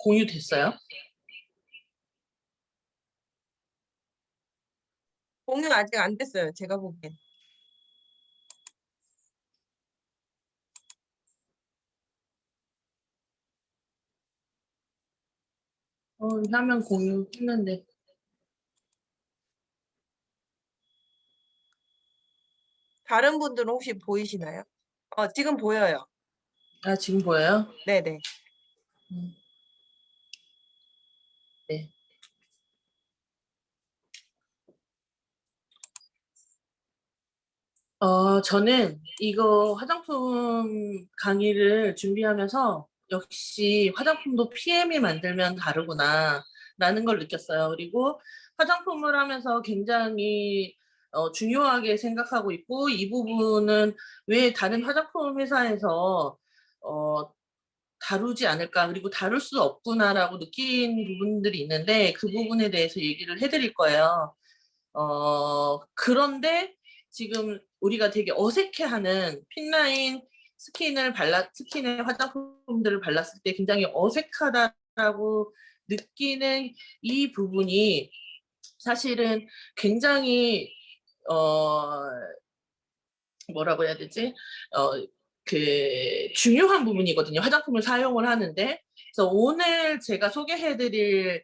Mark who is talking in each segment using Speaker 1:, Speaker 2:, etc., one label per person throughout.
Speaker 1: 공유됐어요?
Speaker 2: 공유 아직 안 됐어요. 제가 보기엔.
Speaker 1: 화면 공유했는데.
Speaker 2: 다른 분들은 혹시 보이시나요? 지금 보여요.
Speaker 1: 아, 지금 보여요?
Speaker 2: 네네.
Speaker 1: 음, 네. 저는 이거 화장품 강의를 준비하면서 역시 화장품도 PM이 만들면 다르구나 라는 걸 느꼈어요. 그리고 화장품을 하면서 굉장히 중요하게 생각하고 있고, 이 부분은 왜 다른 화장품 회사에서 어, 다루지 않을까, 그리고 다룰 수 없구나라고 느낀 부분들이 있는데, 그 부분에 대해서 얘기를 해드릴 거예요. 그런데 지금 우리가 되게 어색해하는 핀라인 스킨의 화장품들을 발랐을 때 굉장히 어색하다라고 느끼는 이 부분이 사실은 굉장히 어 뭐라고 해야 되지? 어 중요한 부분이거든요. 화장품을 사용을 하는데. 그래서 오늘 제가 소개해드릴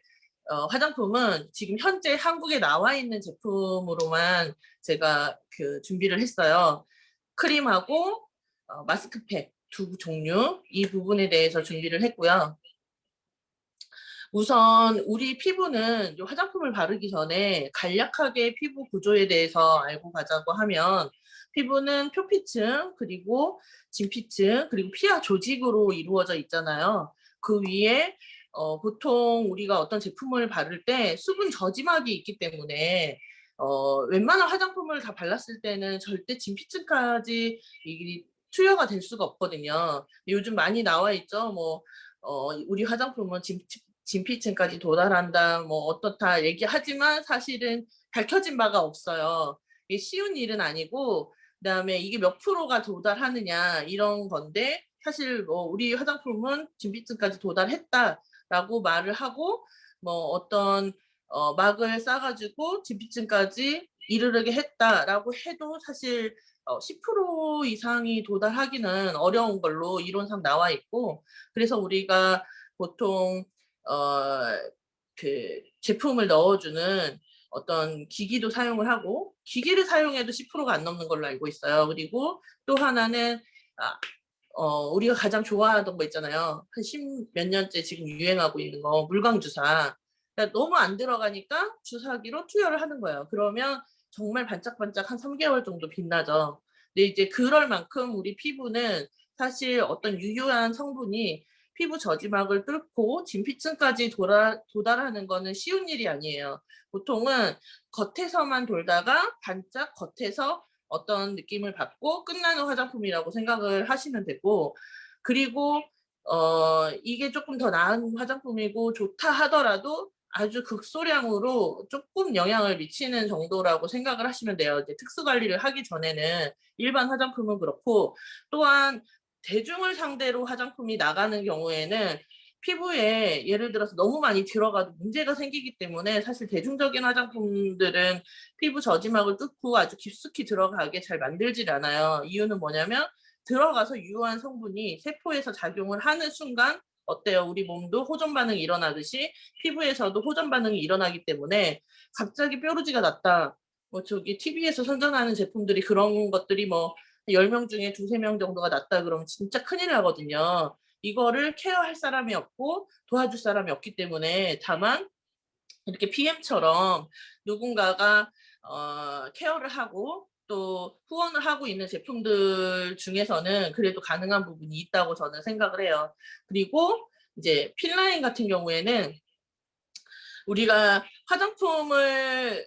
Speaker 1: 화장품은 지금 현재 한국에 나와 있는 제품으로만 제가 준비를 했어요. 크림하고 마스크팩 두 종류, 이 부분에 대해서 준비를 했고요. 우선 우리 피부는 이 화장품을 바르기 전에 간략하게 피부 구조에 대해서 알고 가자고 하면, 피부는 표피층, 그리고 진피층, 그리고 피하 조직으로 이루어져 있잖아요. 그 위에 보통 우리가 어떤 제품을 바를 때 수분 저지막이 있기 때문에 웬만한 화장품을 다 발랐을 때는 절대 진피층까지 투여가 될 수가 없거든요. 요즘 많이 나와 있죠. 우리 화장품은 진피층까지 도달한다, 어떻다 얘기하지만 사실은 밝혀진 바가 없어요. 이게 쉬운 일은 아니고, 그다음에 이게 몇 프로가 도달하느냐 이런 건데, 사실 우리 화장품은 진피층까지 도달했다라고 말을 하고, 어떤 막을 싸가지고 진피층까지 이르르게 했다라고 해도 사실 10% 이상이 도달하기는 어려운 걸로 이론상 나와 있고, 그래서 우리가 보통 제품을 넣어주는 어떤 기기도 사용을 하고, 기기를 사용해도 10%가 안 넘는 걸로 알고 있어요. 그리고 또 하나는 우리가 가장 좋아하던 거 있잖아요. 한 10 몇 년째 지금 유행하고 있는 거, 물광주사. 그러니까 너무 안 들어가니까 주사기로 투여를 하는 거예요. 그러면 정말 반짝반짝 한 3개월 정도 빛나죠. 근데 이제 그럴 만큼 우리 피부는 사실 어떤 유효한 성분이 피부 저지막을 뚫고 진피층까지 도달하는 거는 쉬운 일이 아니에요. 보통은 겉에서만 돌다가 반짝 겉에서 어떤 느낌을 받고 끝나는 화장품이라고 생각을 하시면 되고, 그리고 이게 조금 더 나은 화장품이고 좋다 하더라도 아주 극소량으로 조금 영향을 미치는 정도라고 생각을 하시면 돼요. 이제 특수 관리를 하기 전에는. 일반 화장품은 그렇고, 또한 대중을 상대로 화장품이 나가는 경우에는 피부에 예를 들어서 너무 많이 들어가도 문제가 생기기 때문에, 사실 대중적인 화장품들은 피부 저지막을 뚫고 아주 깊숙이 들어가게 잘 만들질 않아요. 이유는 뭐냐면, 들어가서 유효한 성분이 세포에서 작용을 하는 순간 어때요? 우리 몸도 호전 반응이 일어나듯이 피부에서도 호전 반응이 일어나기 때문에, 갑자기 뾰루지가 났다, 저기 TV에서 선전하는 제품들이 그런 것들이 10명 중에 두세 명 정도가 났다 그러면 진짜 큰일 나거든요. 이거를 케어할 사람이 없고 도와줄 사람이 없기 때문에. 다만 이렇게 PM처럼 누군가가 케어를 하고 또 후원을 하고 있는 제품들 중에서는 그래도 가능한 부분이 있다고 저는 생각을 해요. 그리고 이제 핀라인 같은 경우에는 우리가 화장품을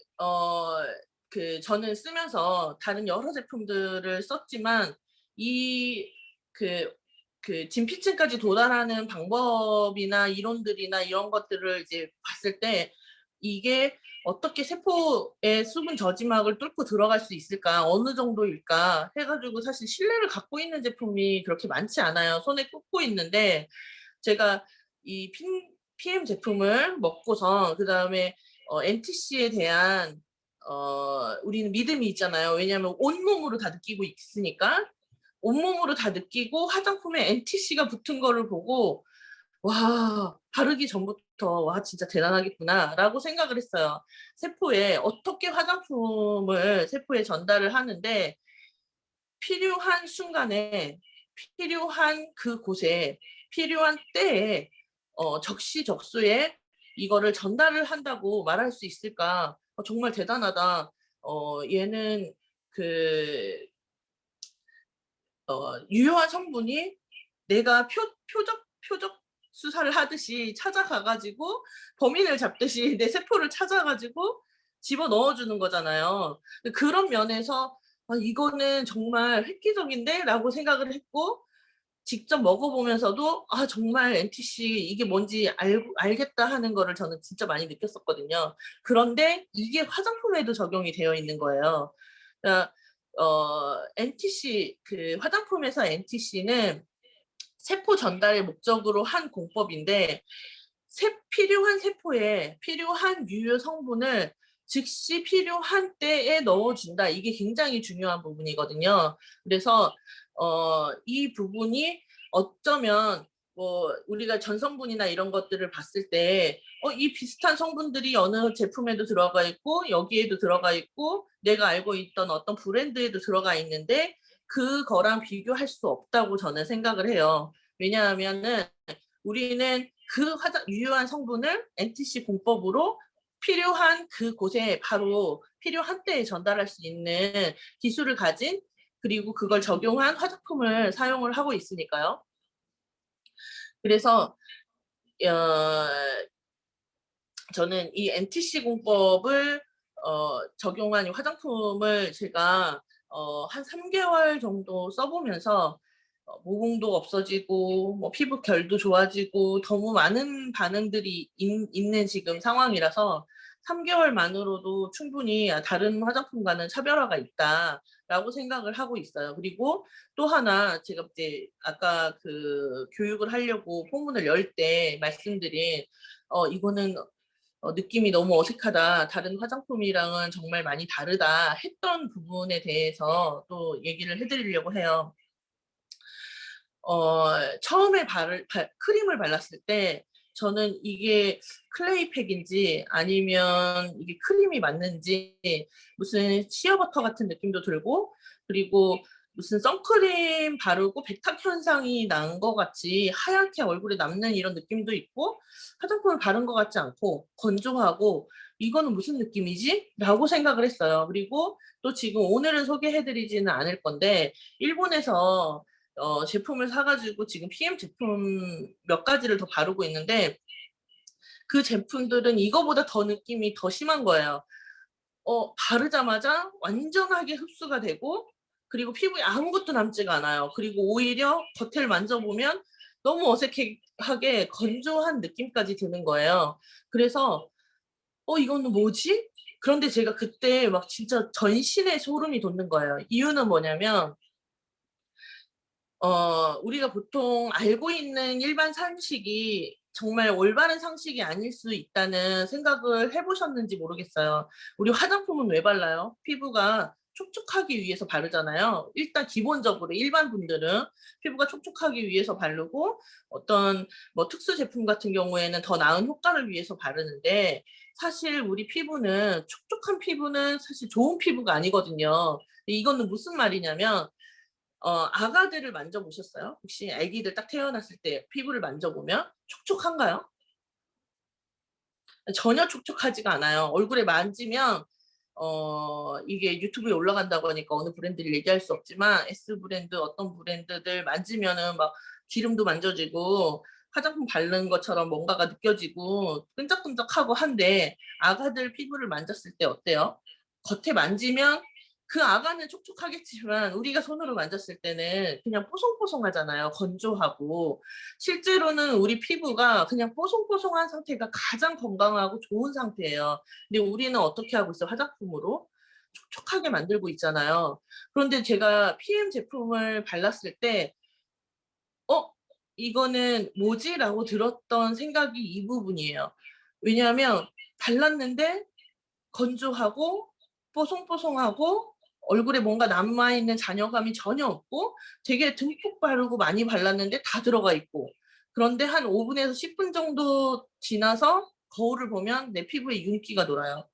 Speaker 1: 저는 쓰면서 다른 여러 제품들을 썼지만, 이 진피층까지 도달하는 방법이나 이론들이나 이런 것들을 이제 봤을 때, 이게 어떻게 세포의 수분 저지막을 뚫고 들어갈 수 있을까, 어느 정도일까 해가지고 사실 신뢰를 갖고 있는 제품이 그렇게 많지 않아요. 손에 꽂고 있는데, 제가 이 PM 제품을 먹고서 그다음에 NTC에 대한 우리는 믿음이 있잖아요. 왜냐하면 온몸으로 다 느끼고 있으니까. 온몸으로 다 느끼고 화장품에 NTC가 붙은 거를 보고 와, 바르기 전부터 와, 진짜 대단하겠구나라고 생각을 했어요. 세포에 어떻게 화장품을 세포에 전달을 하는데 필요한 순간에 필요한 그곳에 필요한 때에 적시적소에 이거를 전달을 한다고 말할 수 있을까? 정말 대단하다. 얘는 그 유효한 성분이 내가 표적 수사를 하듯이 찾아가 가지고 범인을 잡듯이 내 세포를 찾아 가지고 집어넣어 주는 거잖아요. 그런 면에서 '아 이거는 정말 획기적인데?'라고 생각을 했고 직접 먹어 보면서도 '아 정말 NTC 이게 뭔지 알겠다.' 하는 거를 저는 진짜 많이 느꼈었거든요. 그런데 이게 화장품에도 적용이 되어 있는 거예요. 그러니까 NTC 그 화장품에서 NTC는 세포 전달을 목적으로 한 공법인데 필요한 세포에 필요한 유효 성분을 즉시 필요한 때에 넣어준다. 이게 굉장히 중요한 부분이거든요. 그래서 이 부분이 어쩌면 뭐 우리가 전성분이나 이런 것들을 봤을 때 이 비슷한 성분들이 어느 제품에도 들어가 있고 여기에도 들어가 있고 내가 알고 있던 어떤 브랜드에도 들어가 있는데 그거랑 비교할 수 없다고 저는 생각을 해요. 왜냐하면은 우리는 그 유효한 성분을 NTC 공법으로 필요한 그곳에 바로 필요한 때에 전달할 수 있는 기술을 가진 그리고 그걸 적용한 화장품을 사용을 하고 있으니까요. 그래서 저는 이 NTC 공법을 적용한 이 화장품을 제가 한 3개월 정도 써보면서 모공도 없어지고 뭐 피부 결도 좋아지고 너무 많은 반응들이 있는 지금 상황이라서 3개월만으로도 충분히 다른 화장품과는 차별화가 있다라고 생각을 하고 있어요. 그리고 또 하나 제가 이제 아까 그 교육을 하려고 포문을 열 때 말씀드린 이거는 느낌이 너무 어색하다. 다른 화장품이랑은 정말 많이 다르다 했던 부분에 대해서 또 얘기를 해 드리려고 해요. 처음에 크림을 발랐을 때 저는 이게 클레이팩인지 아니면 이게 크림이 맞는지 무슨 시어버터 같은 느낌도 들고 그리고 무슨 선크림 바르고 백탁 현상이 난 것 같이 하얗게 얼굴에 남는 이런 느낌도 있고 화장품을 바른 것 같지 않고 건조하고 '이거는 무슨 느낌이지?' 라고 생각을 했어요. 그리고 또 지금 오늘은 소개해 드리지는 않을 건데 일본에서 제품을 사 가지고 지금 PM 제품 몇 가지를 더 바르고 있는데 그 제품들은 이거보다 더 느낌이 더 심한 거예요. 바르자마자 완전하게 흡수가 되고 그리고 피부에 아무것도 남지가 않아요. 그리고 오히려 겉을 만져보면 너무 어색하게 건조한 느낌까지 드는 거예요. 그래서 '이거는 뭐지?' 그런데 제가 그때 막 진짜 전신에 소름이 돋는 거예요. 이유는 뭐냐면 우리가 보통 알고 있는 일반 상식이 정말 올바른 상식이 아닐 수 있다는 생각을 해 보셨는지 모르겠어요. 우리 화장품은 왜 발라요? 피부가 촉촉하기 위해서 바르잖아요. 일단 기본적으로 일반 분들은 피부가 촉촉하기 위해서 바르고 어떤 뭐 특수 제품 같은 경우에는 더 나은 효과를 위해서 바르는데 사실 우리 피부는 촉촉한 피부는 사실 좋은 피부가 아니거든요. 이거는 무슨 말이냐면 아가들을 만져보셨어요? 혹시 아기들 딱 태어났을 때 피부를 만져보면 촉촉한가요? 전혀 촉촉하지가 않아요. 얼굴에 만지면 이게 유튜브에 올라간다고 하니까 어느 브랜드를 얘기할 수 없지만 S 브랜드 어떤 브랜드들 만지면은 막 기름도 만져지고 화장품 바른 것처럼 뭔가가 느껴지고 끈적끈적하고 한데 아가들 피부를 만졌을 때 어때요? 겉에 만지면 그 아가는 촉촉하겠지만 우리가 손으로 만졌을 때는 그냥 뽀송뽀송하잖아요, 건조하고. 실제로는 우리 피부가 그냥 뽀송뽀송한 상태가 가장 건강하고 좋은 상태예요. 근데 우리는 어떻게 하고 있어요? 화장품으로 촉촉하게 만들고 있잖아요. 그런데 제가 PM 제품을 발랐을 때 '어 이거는 뭐지라고 들었던 생각이 이 부분이에요. 왜냐하면 발랐는데 건조하고 뽀송뽀송하고 얼굴에 뭔가 남아있는 잔여감이 전혀 없고 되게 듬뿍 바르고 많이 발랐는데 다 들어가 있고, 그런데 한 5분에서 10분 정도 지나서 거울을 보면 내 피부에 윤기가 돌아요.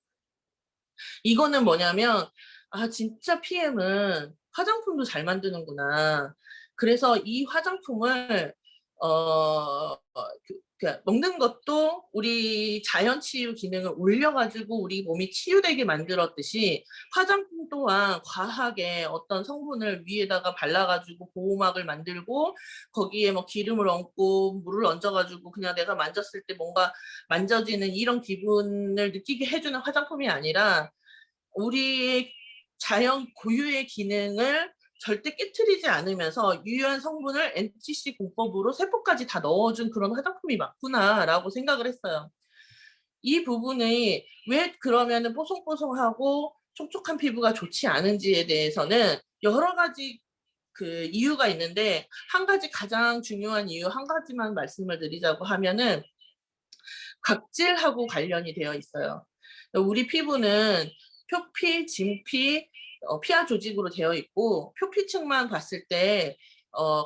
Speaker 1: 이거는 뭐냐면 아 진짜 PM은 화장품도 잘 만드는구나. 그래서 이 화장품을 먹는 것도 우리 자연 치유 기능을 올려가지고 우리 몸이 치유되게 만들었듯이 화장품 또한 과하게 어떤 성분을 위에다가 발라가지고 보호막을 만들고 거기에 뭐 기름을 얹고 물을 얹어가지고 그냥 내가 만졌을 때 뭔가 만져지는 이런 기분을 느끼게 해주는 화장품이 아니라 우리의 자연 고유의 기능을 절대 깨트리지 않으면서 유효한 성분을 NTC 공법으로 세포까지 다 넣어준 그런 화장품이 맞구나라고 생각을 했어요. 이 부분이 왜 그러면은 뽀송뽀송하고 촉촉한 피부가 좋지 않은지에 대해서는 여러 가지 그 이유가 있는데, 한 가지 가장 중요한 이유 한 가지만 말씀을 드리자고 하면은 각질하고 관련이 되어 있어요. 우리 피부는 표피, 진피, 피하 조직으로 되어 있고 표피층만 봤을 때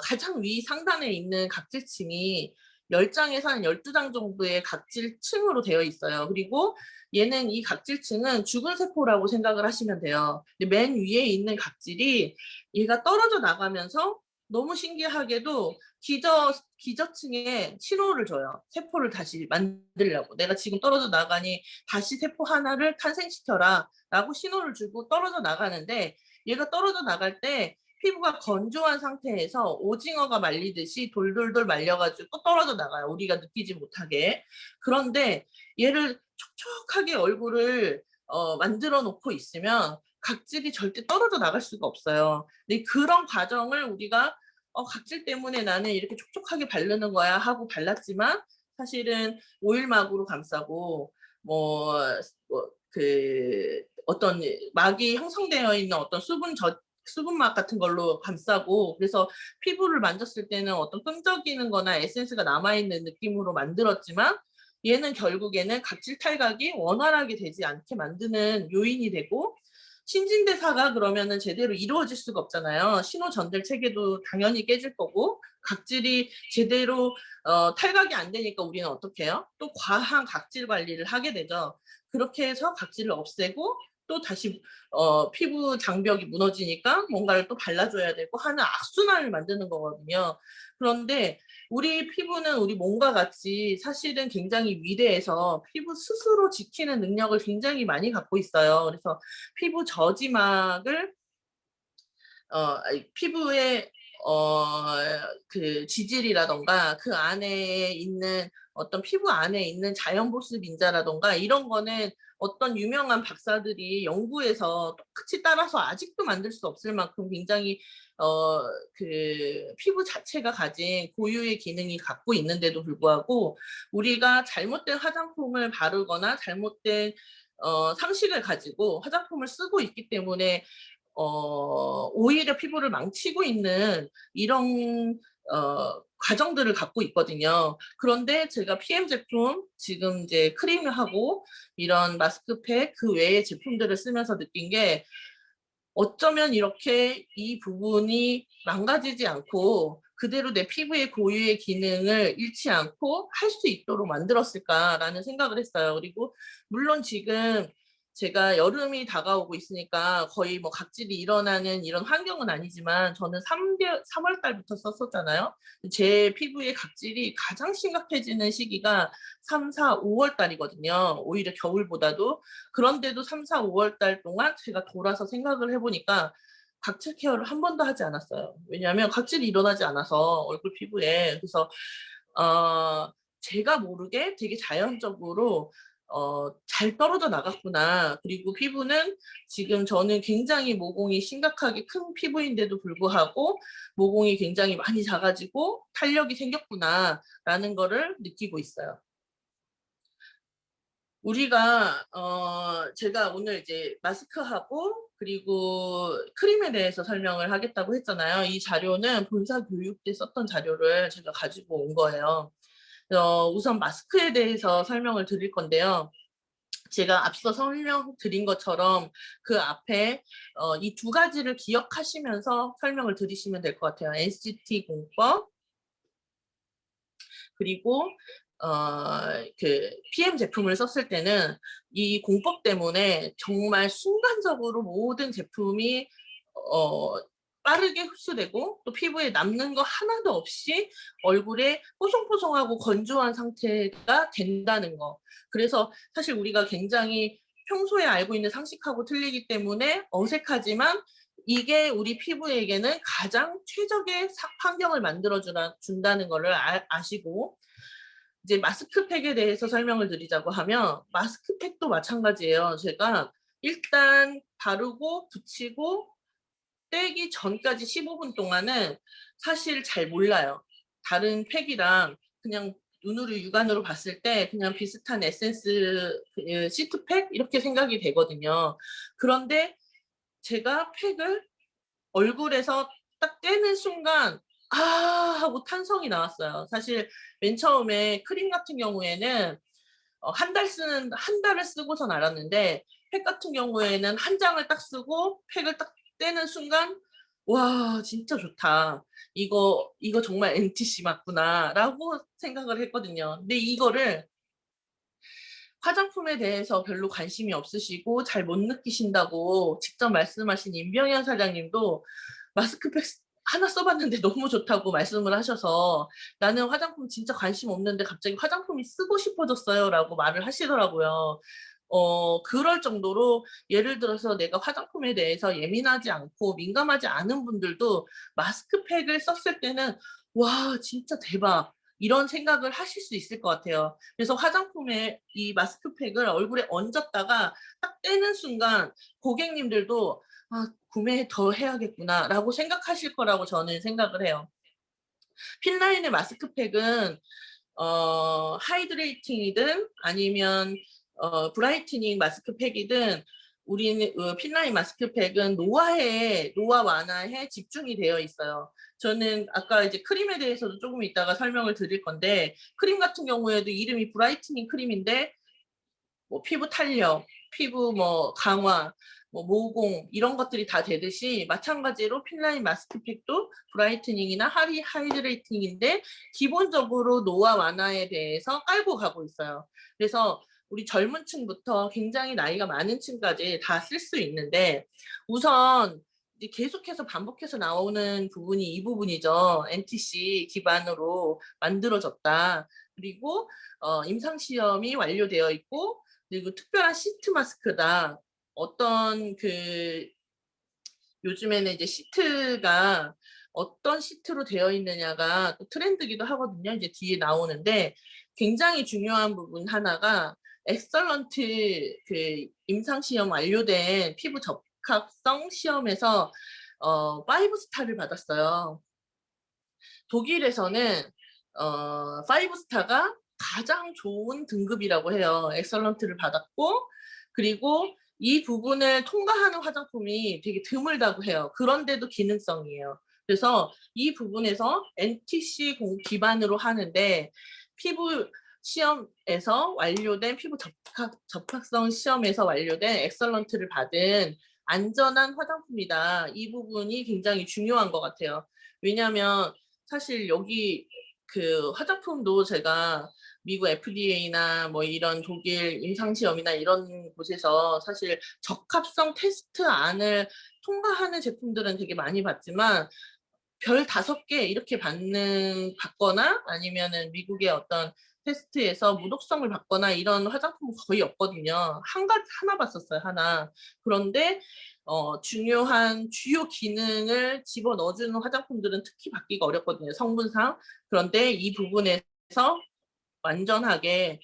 Speaker 1: 가장 위 상단에 있는 각질층이 10장에서 한 12장 정도의 각질층으로 되어 있어요. 그리고 얘는 이 각질층은 죽은 세포라고 생각을 하시면 돼요. 근데 맨 위에 있는 각질이 얘가 떨어져 나가면서 너무 신기하게도 기저층에 신호를 줘요. 세포를 다시 만들려고. 내가 지금 떨어져 나가니 다시 세포 하나를 탄생시켜라 라고 신호를 주고 떨어져 나가는데, 얘가 떨어져 나갈 때 피부가 건조한 상태에서 오징어가 말리듯이 돌돌돌 말려가지고 떨어져 나가요. 우리가 느끼지 못하게. 그런데 얘를 촉촉하게 얼굴을 만들어 놓고 있으면 각질이 절대 떨어져 나갈 수가 없어요. 근데 그런 과정을 우리가 각질 때문에 나는 이렇게 촉촉하게 바르는 거야 하고 발랐지만 사실은 오일막으로 감싸고 뭐, 그 어떤 막이 형성되어 있는 어떤 수분막 같은 걸로 감싸고, 그래서 피부를 만졌을 때는 어떤 끈적이는 거나 에센스가 남아있는 느낌으로 만들었지만 얘는 결국에는 각질 탈각이 원활하게 되지 않게 만드는 요인이 되고, 신진대사가 그러면은 제대로 이루어질 수가 없잖아요. 신호 전달 체계도 당연히 깨질 거고, 각질이 제대로 탈각이 안 되니까 우리는 어떻게 해요? 또 과한 각질 관리를 하게 되죠. 그렇게 해서 각질을 없애고 또 다시 피부 장벽이 무너지니까 뭔가를 또 발라줘야 되고 하는 악순환을 만드는 거거든요. 그런데 우리 피부는 우리 몸과 같이 사실은 굉장히 위대해서 피부 스스로 지키는 능력을 굉장히 많이 갖고 있어요. 그래서 피부 저지막을 피부의 그 지질이라던가 그 안에 있는 어떤 피부 안에 있는 자연 보습 인자라던가 이런 거는 어떤 유명한 박사들이 연구해서 똑같이 따라서 아직도 만들 수 없을 만큼 굉장히 어, 그 피부 자체가 가진 고유의 기능이 갖고 있는데도 불구하고 우리가 잘못된 화장품을 바르거나 잘못된 상식을 가지고 화장품을 쓰고 있기 때문에 오히려 피부를 망치고 있는 이런 과정들을 갖고 있거든요. 그런데 제가 PM 제품 지금 이제 크림하고 이런 마스크팩 그 외의 제품들을 쓰면서 느낀 게, 어쩌면 이렇게 이 부분이 망가지지 않고 그대로 내 피부의 고유의 기능을 잃지 않고 할 수 있도록 만들었을까라는 생각을 했어요. 그리고 물론 지금 제가 여름이 다가오고 있으니까 거의 뭐 각질이 일어나는 이런 환경은 아니지만 저는 3월 달부터 썼었잖아요. 제 피부의 각질이 가장 심각해지는 시기가 3, 4, 5월 달이거든요. 오히려 겨울보다도. 그런데도 3, 4, 5월 달 동안 제가 돌아서 생각을 해보니까 각질 케어를 한 번도 하지 않았어요. 왜냐하면 각질이 일어나지 않아서 얼굴 피부에. 그래서 제가 모르게 되게 자연적으로 잘 떨어져 나갔구나. 그리고 피부는 지금 저는 굉장히 모공이 심각하게 큰 피부인데도 불구하고 모공이 굉장히 많이 작아지고 탄력이 생겼구나라는 거를 느끼고 있어요. 우리가 제가 오늘 이제 마스크하고 그리고 크림에 대해서 설명을 하겠다고 했잖아요. 이 자료는 본사 교육 때 썼던 자료를 제가 가지고 온 거예요. 우선 마스크에 대해서 설명을 드릴 건데요. 제가 앞서 설명드린 것처럼 그 앞에 이 두 가지를 기억하시면서 설명을 드리시면 될 것 같아요. NCT 공법 그리고 그 PM 제품을 썼을 때는 이 공법 때문에 정말 순간적으로 모든 제품이 빠르게 흡수되고 또 피부에 남는 거 하나도 없이 얼굴에 뽀송뽀송하고 건조한 상태가 된다는 거. 그래서 사실 우리가 굉장히 평소에 알고 있는 상식하고 틀리기 때문에 어색하지만 이게 우리 피부에게는 가장 최적의 환경을 만들어 준다는 거를 아시고 이제 마스크팩에 대해서 설명을 드리자고 하면 마스크팩도 마찬가지예요. 제가 일단 바르고 붙이고 떼기 전까지 15분 동안은 사실 잘 몰라요. 다른 팩이랑 그냥 눈으로 육안으로 봤을 때 그냥 비슷한 에센스 시트팩 이렇게 생각이 되거든요. 그런데 제가 팩을 얼굴에서 딱 떼는 순간 아 하고 탄성이 나왔어요. 사실 맨 처음에 크림 같은 경우에는 한 달을 쓰고선 알았는데 팩 같은 경우에는 한 장을 딱 쓰고 팩을 딱 떼는 순간 '와 진짜 좋다. 이거 정말 NTC 맞구나.'라고 생각을 했거든요. 근데 이거를 화장품에 대해서 별로 관심이 없으시고 잘 못 느끼신다고 직접 말씀하신 임병현 사장님도 마스크팩 하나 써봤는데 너무 좋다고 말씀을 하셔서 나는 화장품 진짜 관심 없는데 갑자기 화장품이 쓰고 싶어졌어요 라고 말을 하시더라고요. 그럴 정도로 예를 들어서 내가 화장품에 대해서 예민하지 않고 민감하지 않은 분들도 마스크팩을 썼을 때는 와 진짜 대박 이런 생각을 하실 수 있을 것 같아요. 그래서 화장품에 이 마스크팩을 얼굴에 얹었다가 딱 떼는 순간 고객님들도 아, 구매 더 해야겠구나라고 생각하실 거라고 저는 생각을 해요. 필라인의 마스크팩은 하이드레이팅이든 아니면 브라이트닝 마스크팩이든 우리는 필라인 마스크팩은 노화 완화에 집중이 되어 있어요. 저는 아까 이제 크림에 대해서도 조금 이따가 설명을 드릴 건데 크림 같은 경우에도 이름이 브라이트닝 크림인데 뭐 피부 탄력, 피부 뭐 강화, 뭐 모공 이런 것들이 다 되듯이 마찬가지로 필라인 마스크팩도 브라이트닝이나 하이드레이팅인데 기본적으로 노화 완화에 대해서 깔고 가고 있어요. 그래서 우리 젊은 층부터 굉장히 나이가 많은 층까지 다 쓸 수 있는데 우선 이제 계속해서 반복해서 나오는 부분이 이 부분이죠. NTC 기반으로 만들어졌다. 그리고 임상시험이 완료되어 있고 그리고 특별한 시트 마스크다. 어떤 요즘에는 이제 시트가 어떤 시트로 되어 있느냐가 또 트렌드기도 하거든요. 이제 뒤에 나오는데 굉장히 중요한 부분 하나가 엑설런트 임상 시험 완료된 피부 적합성 시험에서 5 스타를 받았어요. 독일에서는 5 스타가 가장 좋은 등급이라고 해요. 엑설런트를 받았고 그리고 이 부분을 통과하는 화장품이 되게 드물다고 해요. 그런데도 기능성이에요. 그래서 이 부분에서 NTC 기반으로 하는데 피부 시험에서 완료된 피부 적합성 시험에서 완료된 엑설런트를 받은 안전한 화장품이다. 이 부분이 굉장히 중요한 것 같아요. 왜냐하면 사실 여기 화장품도 제가 미국 FDA나 뭐 이런 독일 임상시험이나 이런 곳에서 사실 적합성 테스트 안을 통과하는 제품들은 되게 많이 봤지만 별 5개 이렇게 받거나 아니면은 미국의 어떤 테스트에서 무독성을 받거나 이런 화장품은 거의 없거든요. 하나 봤었어요, 하나. 그런데 중요한 주요 기능을 집어넣어주는 화장품들은 특히 받기가 어렵거든요, 성분상. 그런데 이 부분에서 완전하게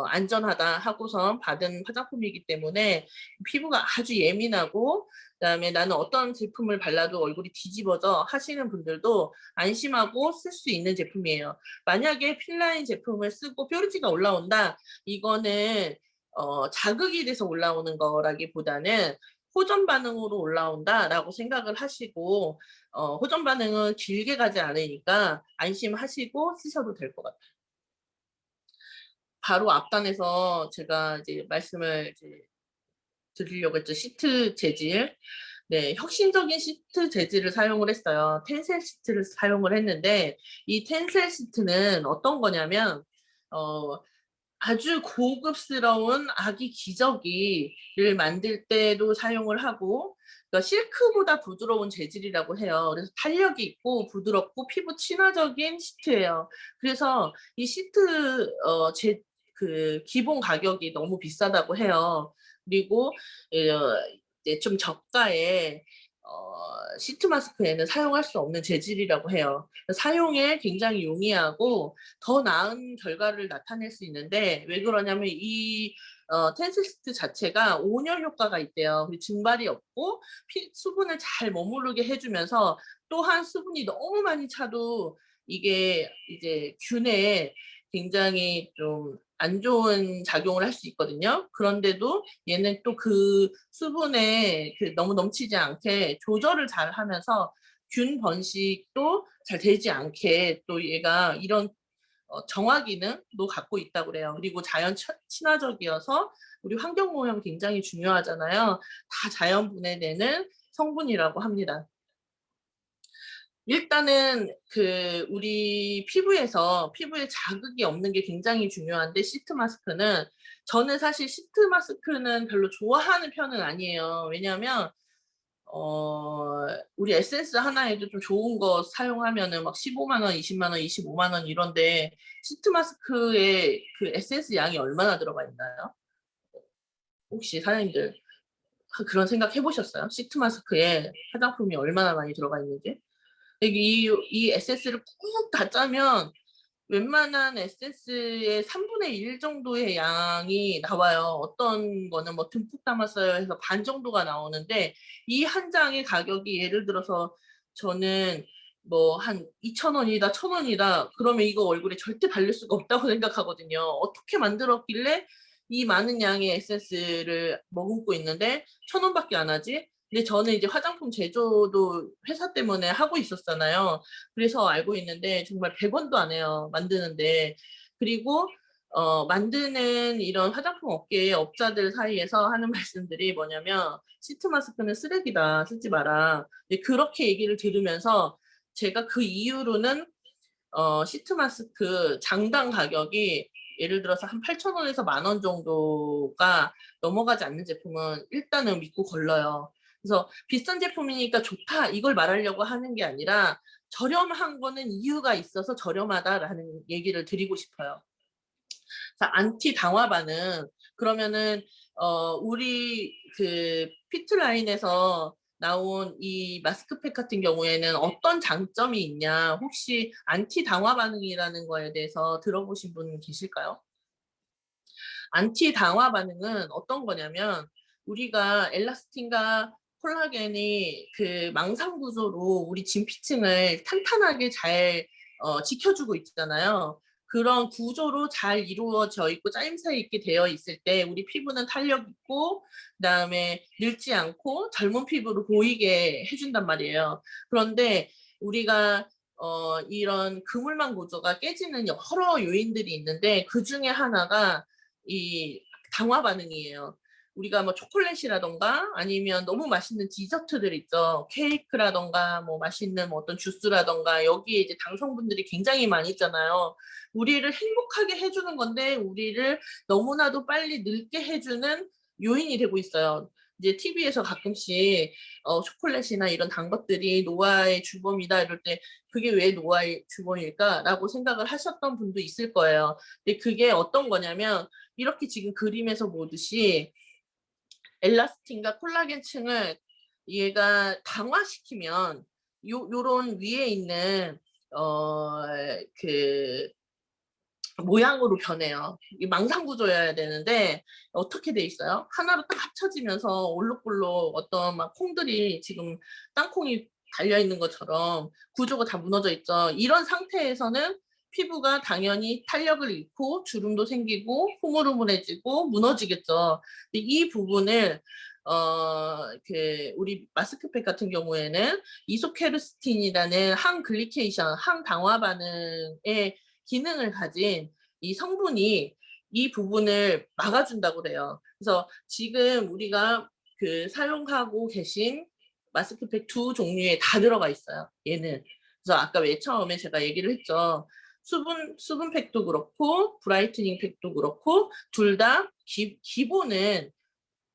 Speaker 1: 안전하다 하고선 받은 화장품이기 때문에 피부가 아주 예민하고 그다음에 나는 어떤 제품을 발라도 얼굴이 뒤집어져 하시는 분들도 안심하고 쓸 수 있는 제품이에요. 만약에 필라인 제품을 쓰고 뾰루지가 올라온다. 이거는 자극이 돼서 올라오는 거라기보다는 호전 반응으로 올라온다라고 생각을 하시고 호전 반응은 길게 가지 않으니까 안심하시고 쓰셔도 될 것 같아요. 바로 앞단에서 제가 이제 말씀을 이제 드리려고 했죠. 시트 재질. 네, 혁신적인 시트 재질을 사용을 했어요. 텐셀 시트를 사용을 했는데 이 텐셀 시트는 어떤 거냐면 아주 고급스러운 아기 기저귀를 만들 때도 사용을 하고, 그러니까 실크보다 부드러운 재질이라고 해요. 그래서 탄력이 있고 부드럽고 피부 친화적인 시트예요. 그래서 이 시트 그 기본 가격이 너무 비싸다고 해요. 그리고 이제 좀 저가에 시트 마스크에는 사용할 수 없는 재질이라고 해요. 사용에 굉장히 용이하고 더 나은 결과를 나타낼 수 있는데, 왜 그러냐면 이 텐슬시트 자체가 온열 효과가 있대요. 그리고 증발이 없고 수분을 잘 머무르게 해주면서, 또한 수분이 너무 많이 차도 이게 이제 균에 굉장히 좀 안 좋은 작용을 할 수 있거든요. 그런데도 얘는 또 그 수분에 너무 넘치지 않게 조절을 잘 하면서 균 번식도 잘 되지 않게 또 얘가 이런 정화 기능도 갖고 있다고 그래요. 그리고 자연 친화적이어서 우리 환경 오염 굉장히 중요하잖아요. 다 자연 분해되는 성분이라고 합니다. 일단은 우리 피부에 자극이 없는 게 굉장히 중요한데, 시트 마스크는 저는 사실 시트 마스크는 별로 좋아하는 편은 아니에요. 왜냐하면 우리 에센스 하나에도 좀 좋은 거 사용하면은 막 15만 원, 20만 원, 25만 원 이런데, 시트 마스크에 그 에센스 양이 얼마나 들어가 있나요? 혹시 사장님들 그런 생각 해보셨어요? 시트 마스크에 화장품이 얼마나 많이 들어가 있는지? 이 에센스를 꾹 다 짜면 웬만한 에센스의 3분의 1 정도의 양이 나와요. 어떤 거는 뭐 듬뿍 담았어요 해서 반 정도가 나오는데, 이 한 장의 가격이 예를 들어서 저는 뭐 한 2,000원이다, 1,000원이다 그러면 이거 얼굴에 절대 바를 수가 없다고 생각하거든요. 어떻게 만들었길래 이 많은 양의 에센스를 머금고 있는데 1,000원밖에 안 하지? 근데 저는 이제 화장품 제조도 회사 때문에 하고 있었잖아요. 그래서 알고 있는데 정말 100원도 안 해요, 만드는데. 그리고 만드는 이런 화장품 업계의 업자들 사이에서 하는 말씀들이 뭐냐면, 시트 마스크는 쓰레기다, 쓰지 마라. 그렇게 얘기를 들으면서 제가 그 이후로는 시트 마스크 장당 가격이 예를 들어서 한 8,000원에서 10,000원 정도가 넘어가지 않는 제품은 일단은 믿고 걸러요. 그래서 비싼 제품이니까 좋다 이걸 말하려고 하는 게 아니라, 저렴한 거는 이유가 있어서 저렴하다라는 얘기를 드리고 싶어요. 자, 안티 당화 반응. 그러면은 우리 피트라인에서 나온 이 마스크팩 같은 경우에는 어떤 장점이 있냐, 혹시 안티 당화 반응이라는 거에 대해서 들어보신 분 계실까요? 안티 당화 반응은 어떤 거냐면, 우리가 엘라스틴과 콜라겐이 망상 구조로 우리 진피층을 탄탄하게 잘 지켜주고 있잖아요. 그런 구조로 잘 이루어져 있고 짜임새 있게 되어 있을 때 우리 피부는 탄력 있고, 그다음에 늙지 않고 젊은 피부로 보이게 해준단 말이에요. 그런데 우리가 이런 그물망 구조가 깨지는 여러 요인들이 있는데, 그 중에 하나가 이 당화 반응이에요. 우리가 뭐 초콜릿이라던가 아니면 너무 맛있는 디저트들 있죠. 케이크라던가 뭐 맛있는 뭐 어떤 주스라던가, 여기에 이제 당 성분들이 굉장히 많이 있잖아요. 우리를 행복하게 해주는 건데 우리를 너무나도 빨리 늙게 해주는 요인이 되고 있어요. 이제 TV에서 가끔씩 초콜릿이나 이런 단 것들이 노화의 주범이다 이럴 때, 그게 왜 노화의 주범일까라고 생각을 하셨던 분도 있을 거예요. 근데 그게 어떤 거냐면, 이렇게 지금 그림에서 보듯이 엘라스틴과 콜라겐층을 얘가 강화시키면 요런 위에 있는 어 그 모양으로 변해요. 이 망상 구조여야 되는데 어떻게 돼 있어요? 하나로 딱 합쳐지면서 올록볼록 어떤 막 콩들이 지금 땅콩이 달려 있는 것처럼 구조가 다 무너져 있죠. 이런 상태에서는 피부가 당연히 탄력을 잃고 주름도 생기고 흐물흐물해지고 무너지겠죠. 근데 이 부분을 우리 마스크팩 같은 경우에는 이소케르스틴이라는 항글리케이션, 항당화 반응의 기능을 가진 이 성분이 이 부분을 막아준다고 그래요. 그래서 지금 우리가 사용하고 계신 마스크팩 두 종류에 다 들어가 있어요. 얘는. 그래서 아까 왜 처음에 제가 얘기를 했죠. 수분팩도 그렇고 브라이트닝 팩도 그렇고 둘 다 기본은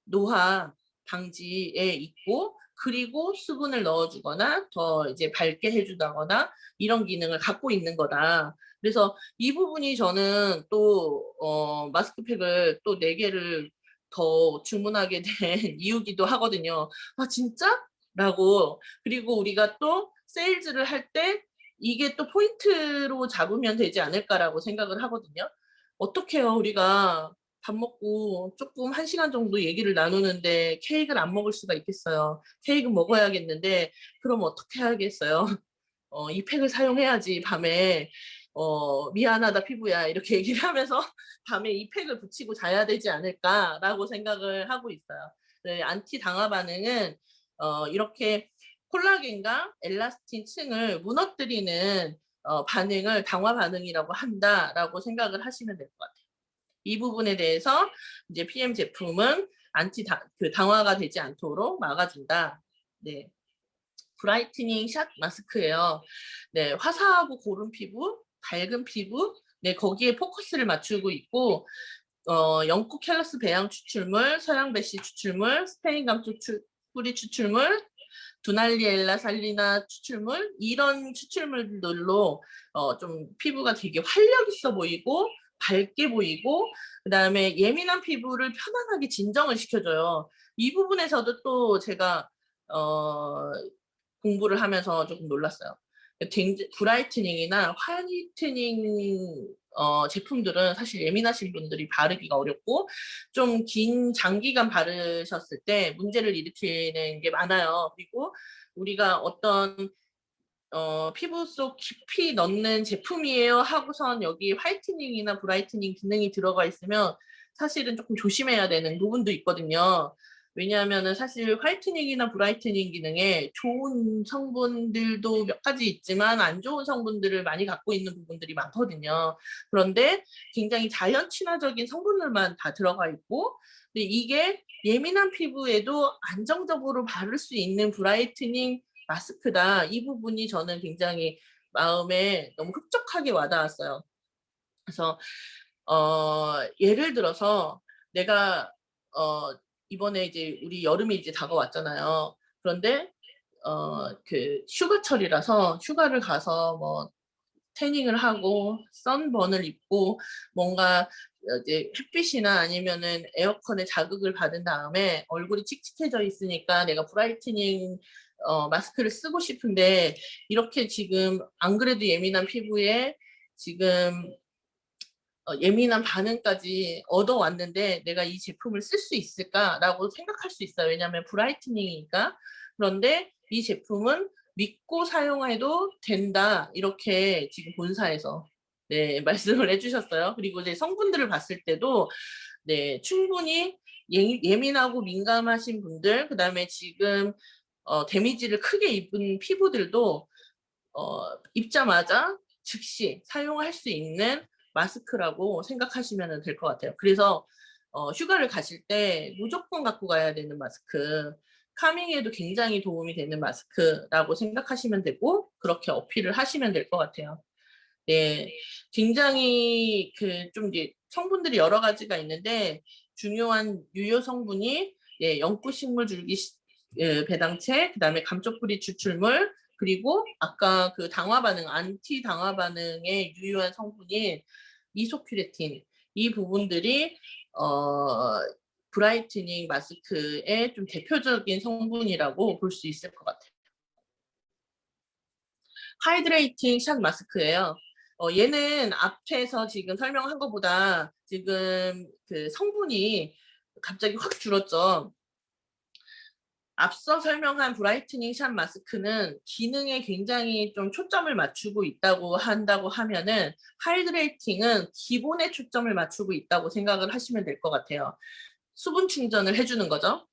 Speaker 1: 노화 방지에 있고, 그리고 수분을 넣어주거나 더 이제 밝게 해주다거나 이런 기능을 갖고 있는 거다. 그래서 이 부분이 저는 또 마스크팩을 또 4개를 더 주문하게 된 이유기도 하거든요. 아 진짜? 라고. 그리고 우리가 또 세일즈를 할 때 이게 또 포인트로 잡으면 되지 않을까라고 생각을 하거든요. 어떡해요, 우리가 밥 먹고 조금 1시간 정도 얘기를 나누는데 케이크를 안 먹을 수가 있겠어요. 케이크 먹어야겠는데 그럼 어떻게 하겠어요? 이 팩을 사용해야지 밤에 미안하다 피부야 이렇게 얘기를 하면서 밤에 이 팩을 붙이고 자야 되지 않을까라고 생각을 하고 있어요. 네, 안티 당화 반응은 이렇게 콜라겐과 엘라스틴 층을 무너뜨리는 반응을 당화 반응이라고 한다라고 생각을 하시면 될 것 같아요. 이 부분에 대해서 이제 PM 제품은 당화가 되지 않도록 막아준다. 네. 브라이트닝 샷 마스크예요. 네, 화사하고 고른 피부, 밝은 피부, 네, 거기에 포커스를 맞추고 있고, 영국 캘러스 배양 추출물, 서양 배씨 추출물, 스페인 감초 뿌리 추출물, 두날리엘라 살리나 추출물, 이런 추출물들로 좀 피부가 되게 활력 있어 보이고 밝게 보이고, 그다음에 예민한 피부를 편안하게 진정을 시켜줘요. 이 부분에서도 또 제가 공부를 하면서 조금 놀랐어요. 브라이트닝이나 화이트닝 제품들은 사실 예민하신 분들이 바르기가 어렵고 좀 긴 장기간 바르셨을 때 문제를 일으키는 게 많아요. 그리고 우리가 어떤 피부 속 깊이 넣는 제품이에요 하고선 여기 화이트닝이나 브라이트닝 기능이 들어가 있으면 사실은 조금 조심해야 되는 부분도 있거든요. 왜냐하면은 사실 화이트닝이나 브라이트닝 기능에 좋은 성분들도 몇 가지 있지만 안 좋은 성분들을 많이 갖고 있는 부분들이 많거든요. 그런데 굉장히 자연 친화적인 성분들만 다 들어가 있고, 근데 이게 예민한 피부에도 안정적으로 바를 수 있는 브라이트닝 마스크다. 이 부분이 저는 굉장히 마음에 너무 흡족하게 와닿았어요. 그래서 예를 들어서 내가 이번에 이제 우리 여름이 이제 다가왔잖아요. 그런데 휴가철이라서 휴가를 가서 뭐 태닝을 하고 선번을 입고 뭔가 이제 햇빛이나 아니면은 에어컨의 자극을 받은 다음에 얼굴이 칙칙해져 있으니까 내가 브라이트닝 마스크를 쓰고 싶은데, 이렇게 지금 안 그래도 예민한 피부에 지금 예민한 반응까지 얻어왔는데 내가 이 제품을 쓸 수 있을까라고 생각할 수 있어요. 왜냐하면 브라이트닝이니까. 그런데 이 제품은 믿고 사용해도 된다. 이렇게 지금 본사에서 네, 말씀을 해주셨어요. 그리고 이제 성분들을 봤을 때도 네, 충분히 예민하고 민감하신 분들, 그 다음에 지금 데미지를 크게 입은 피부들도 입자마자 즉시 사용할 수 있는 마스크라고 생각하시면 될 것 같아요. 그래서 휴가를 가실 때 무조건 갖고 가야 되는 마스크, 카밍에도 굉장히 도움이 되는 마스크라고 생각하시면 되고, 그렇게 어필을 하시면 될 것 같아요. 네, 굉장히 좀 이제 성분들이 여러 가지가 있는데 중요한 유효 성분이 연구식물줄기 배당체, 그다음에 감쪽뿌리 추출물, 그리고 아까 당화 반응, 안티 당화 반응의 유효한 성분인 이소큐레틴, 이 부분들이 브라이트닝 마스크의 좀 대표적인 성분이라고 볼 수 있을 것 같아요. 하이드레이팅 샷 마스크예요. 얘는 앞에서 지금 설명한 것보다 지금 성분이 갑자기 확 줄었죠. 앞서 설명한 브라이트닝 샷 마스크는 기능에 굉장히 좀 초점을 맞추고 있다고 한다고 하면은, 하이드레이팅은 기본에 초점을 맞추고 있다고 생각을 하시면 될 것 같아요. 수분 충전을 해주는 거죠.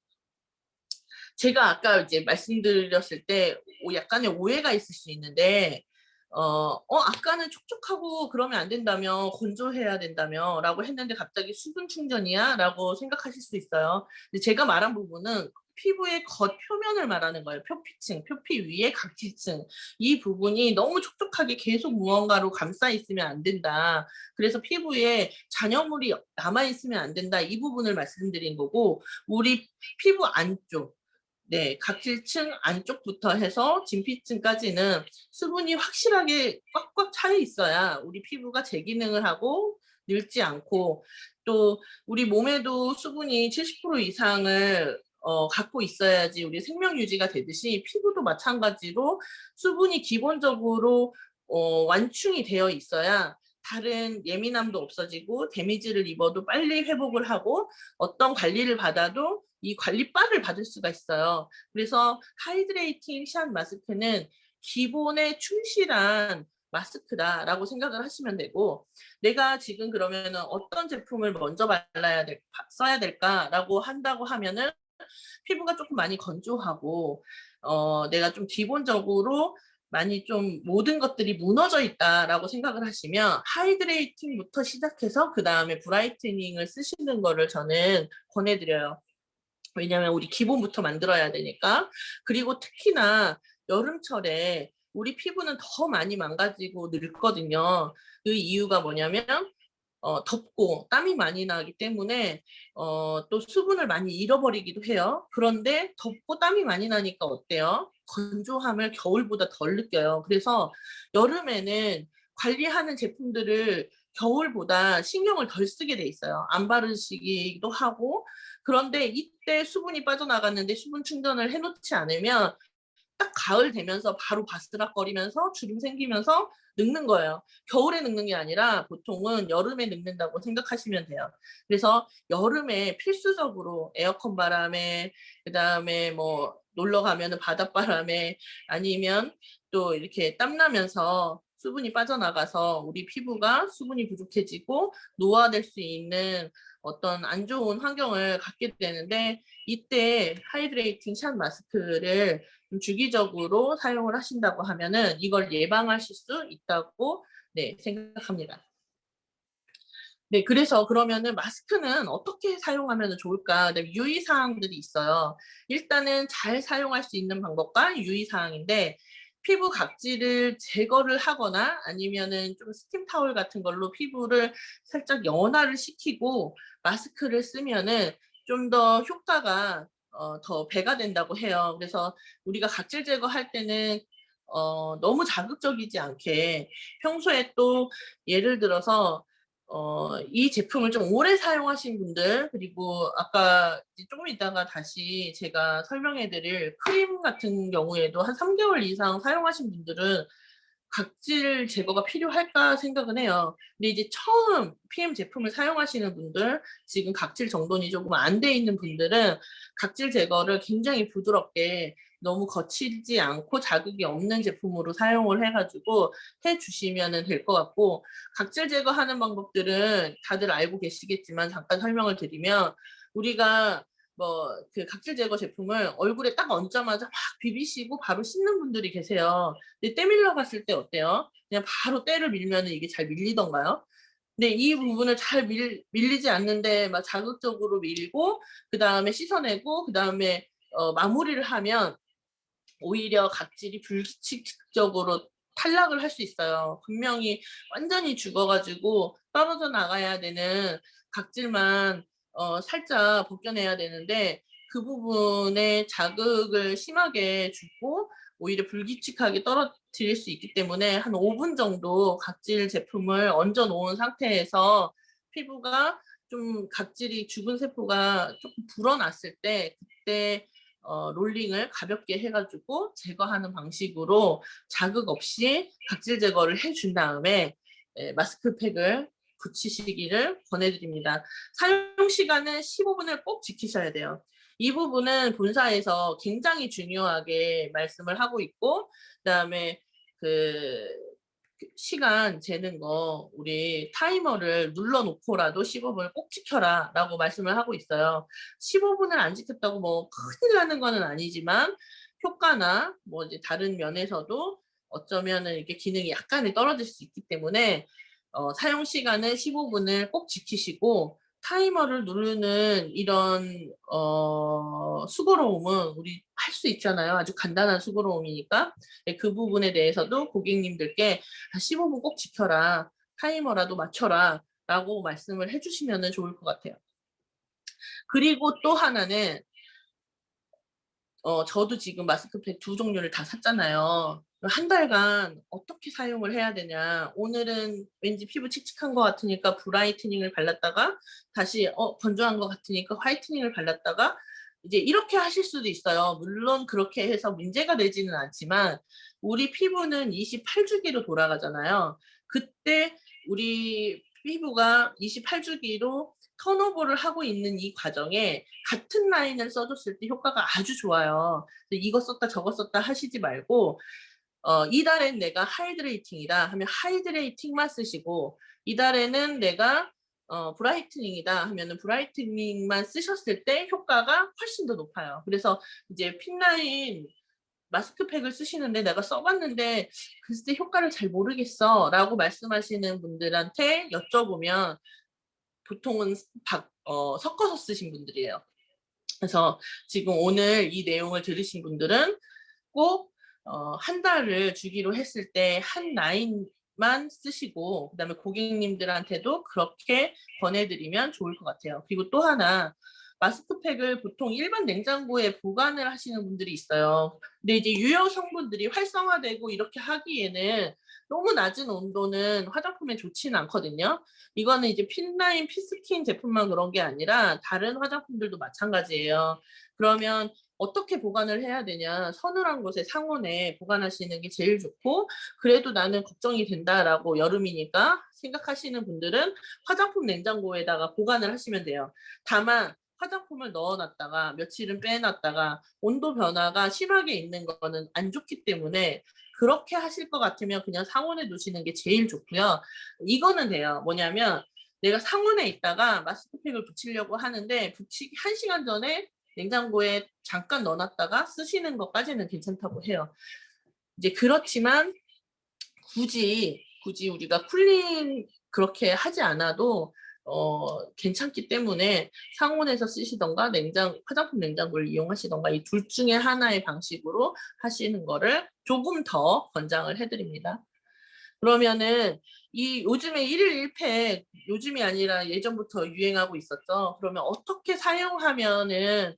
Speaker 1: 제가 아까 이제 말씀드렸을 때 약간의 오해가 있을 수 있는데 아까는 촉촉하고 그러면 안 된다며 건조해야 된다며 라고 했는데 갑자기 수분 충전이야? 라고 생각하실 수 있어요. 근데 제가 말한 부분은 피부의 겉 표면을 말하는 거예요. 표피층, 표피 위에 각질층. 이 부분이 너무 촉촉하게 계속 무언가로 감싸 있으면 안 된다. 그래서 피부에 잔여물이 남아 있으면 안 된다. 이 부분을 말씀드린 거고, 우리 피부 안쪽, 네, 각질층 안쪽부터 해서 진피층까지는 수분이 확실하게 꽉꽉 차 있어야 우리 피부가 제 기능을 하고 늙지 않고, 또 우리 몸에도 수분이 70% 이상을 갖고 있어야지 우리 생명 유지가 되듯이 피부도 마찬가지로 수분이 기본적으로 완충이 되어 있어야 다른 예민함도 없어지고 데미지를 입어도 빨리 회복을 하고 어떤 관리를 받아도 이 관리바를 받을 수가 있어요. 그래서 하이드레이팅 시안 마스크는 기본에 충실한 마스크다라고 생각을 하시면 되고, 내가 지금 그러면은 어떤 제품을 먼저 써야 될까라고 한다고 하면은 피부가 조금 많이 건조하고 내가 좀 기본적으로 많이 좀 모든 것들이 무너져 있다라고 생각을 하시면 하이드레이팅부터 시작해서 그 다음에 브라이트닝을 쓰시는 거를 저는 권해드려요. 왜냐하면 우리 기본부터 만들어야 되니까. 그리고 특히나 여름철에 우리 피부는 더 많이 망가지고 늙거든요. 그 이유가 뭐냐면 덥고 땀이 많이 나기 때문에 또 수분을 많이 잃어버리기도 해요. 그런데 덥고 땀이 많이 나니까 어때요? 건조함을 겨울보다 덜 느껴요. 그래서 여름에는 관리하는 제품들을 겨울보다 신경을 덜 쓰게 돼 있어요. 안 바르시기도 하고. 그런데 이때 수분이 빠져나갔는데 수분 충전을 해놓지 않으면 딱 가을 되면서 바로 바스락거리면서 주름 생기면서 늙는 거예요. 겨울에 늙는 게 아니라 보통은 여름에 늙는다고 생각하시면 돼요. 그래서 여름에 필수적으로 에어컨 바람에, 그다음에 뭐 놀러 가면은 바닷바람에, 아니면 또 이렇게 땀나면서 수분이 빠져나가서 우리 피부가 수분이 부족해지고 노화될 수 있는 어떤 안 좋은 환경을 갖게 되는데, 이때 하이드레이팅 샷 마스크를 주기적으로 사용을 하신다고 하면은 이걸 예방하실 수 있다고, 네, 생각합니다. 네, 그래서 그러면은 마스크는 어떻게 사용하면 좋을까? 네, 유의사항들이 있어요. 일단은 잘 사용할 수 있는 방법과 유의사항인데, 피부 각질을 제거를 하거나 아니면은 좀 스팀 타월 같은 걸로 피부를 살짝 연화를 시키고 마스크를 쓰면은 좀 더 효과가 더 배가 된다고 해요. 그래서 우리가 각질 제거할 때는 너무 자극적이지 않게, 평소에 또 예를 들어서 이 제품을 좀 오래 사용하신 분들, 그리고 아까 조금 있다가 다시 제가 설명해 드릴 크림 같은 경우에도 한 3개월 이상 사용하신 분들은 각질 제거가 필요할까 생각은 해요. 근데 이제 처음 PM 제품을 사용하시는 분들, 지금 각질 정돈이 조금 안 돼 있는 분들은 각질 제거를 굉장히 부드럽게 너무 거치지 않고 자극이 없는 제품으로 사용을 해가지고 해주시면 될 것 같고, 각질 제거하는 방법들은 다들 알고 계시겠지만 잠깐 설명을 드리면, 우리가 뭐 그 각질 제거 제품을 얼굴에 딱 얹자마자 막 비비시고 바로 씻는 분들이 계세요. 근데 때 밀러 갔을 때 어때요? 그냥 바로 때를 밀면 이게 잘 밀리던가요? 근데 이 부분을 잘 밀리지 않는데 막 자극적으로 밀고 그 다음에 씻어내고 그 다음에 마무리를 하면 오히려 각질이 불규칙적으로 탈락을 할 수 있어요. 분명히 완전히 죽어가지고 떨어져 나가야 되는 각질만 살짝 벗겨내야 되는데, 그 부분에 자극을 심하게 주고 오히려 불규칙하게 떨어뜨릴 수 있기 때문에 한 5분 정도 각질 제품을 얹어 놓은 상태에서 피부가 좀 각질이 죽은 세포가 조금 불어났을 때, 그때 롤링을 가볍게 해가지고 제거하는 방식으로 자극 없이 각질 제거를 해준 다음에 마스크팩을 붙이시기를 권해드립니다. 사용 시간은 15분을 꼭 지키셔야 돼요. 이 부분은 본사에서 굉장히 중요하게 말씀을 하고 있고, 그다음에 그 시간 재는 거 우리 타이머를 눌러놓고라도 15분을 꼭 지켜라 라고 말씀을 하고 있어요. 15분을 안 지켰다고 뭐 큰일 나는 거는 아니지만 효과나 뭐 이제 다른 면에서도 어쩌면은 이렇게 기능이 약간은 떨어질 수 있기 때문에 사용 시간은 15분을 꼭 지키시고 타이머를 누르는 이런 수고로움은 우리 할 수 있잖아요. 아주 간단한 수고로움이니까. 네, 그 부분에 대해서도 고객님들께 15분 꼭 지켜라. 타이머라도 맞춰라. 라고 말씀을 해주시면 좋을 것 같아요. 그리고 또 하나는 저도 지금 마스크팩 2종류를 다 샀잖아요. 한 달간 어떻게 사용을 해야 되냐. 오늘은 왠지 피부 칙칙한 것 같으니까 브라이트닝을 발랐다가 다시 건조한 것 같으니까 화이트닝을 발랐다가 이제 이렇게 하실 수도 있어요. 물론 그렇게 해서 문제가 되지는 않지만 우리 피부는 28주기로 돌아가잖아요. 그때 우리 피부가 28주기로 턴오버를 하고 있는 이 과정에 같은 라인을 써줬을 때 효과가 아주 좋아요. 이거 썼다 저거 썼다 하시지 말고 이달엔 내가 하이드레이팅이다 하면 하이드레이팅만 쓰시고 이달에는 내가 브라이트닝이다 하면은 브라이트닝만 쓰셨을 때 효과가 훨씬 더 높아요. 그래서 이제 핀라인 마스크팩을 쓰시는데 내가 써봤는데 글쎄 효과를 잘 모르겠어 라고 말씀하시는 분들한테 여쭤보면 보통은 섞어서 쓰신 분들이에요. 그래서 지금 오늘 이 내용을 들으신 분들은 꼭 한 달을 주기로 했을 때 한 라인만 쓰시고 그다음에 고객님들한테도 그렇게 권해드리면 좋을 것 같아요. 그리고 또 하나 마스크팩을 보통 일반 냉장고에 보관을 하시는 분들이 있어요. 근데 이제 유효 성분들이 활성화되고 이렇게 하기에는 너무 낮은 온도는 화장품에 좋지는 않거든요. 이거는 이제 핀라인, 피스킨 제품만 그런 게 아니라 다른 화장품들도 마찬가지예요. 그러면 어떻게 보관을 해야 되냐. 서늘한 곳에 상온에 보관하시는 게 제일 좋고 그래도 나는 걱정이 된다라고 여름이니까 생각하시는 분들은 화장품 냉장고에다가 보관을 하시면 돼요. 다만 화장품을 넣어놨다가 며칠은 빼놨다가 온도 변화가 심하게 있는 거는 안 좋기 때문에 그렇게 하실 것 같으면 그냥 상온에 두시는 게 제일 좋고요. 이거는 돼요. 뭐냐면 내가 상온에 있다가 마스크팩을 붙이려고 하는데 붙이기 1시간 전에 냉장고에 잠깐 넣어놨다가 쓰시는 것까지는 괜찮다고 해요. 이제 그렇지만 굳이 우리가 쿨링 그렇게 하지 않아도 괜찮기 때문에 상온에서 쓰시던가 화장품 냉장고를 이용하시던가 이 둘 중에 하나의 방식으로 하시는 거를 조금 더 권장을 해드립니다. 그러면은 이 요즘에 1일 1팩 요즘이 아니라 예전부터 유행하고 있었죠. 그러면 어떻게 사용하면은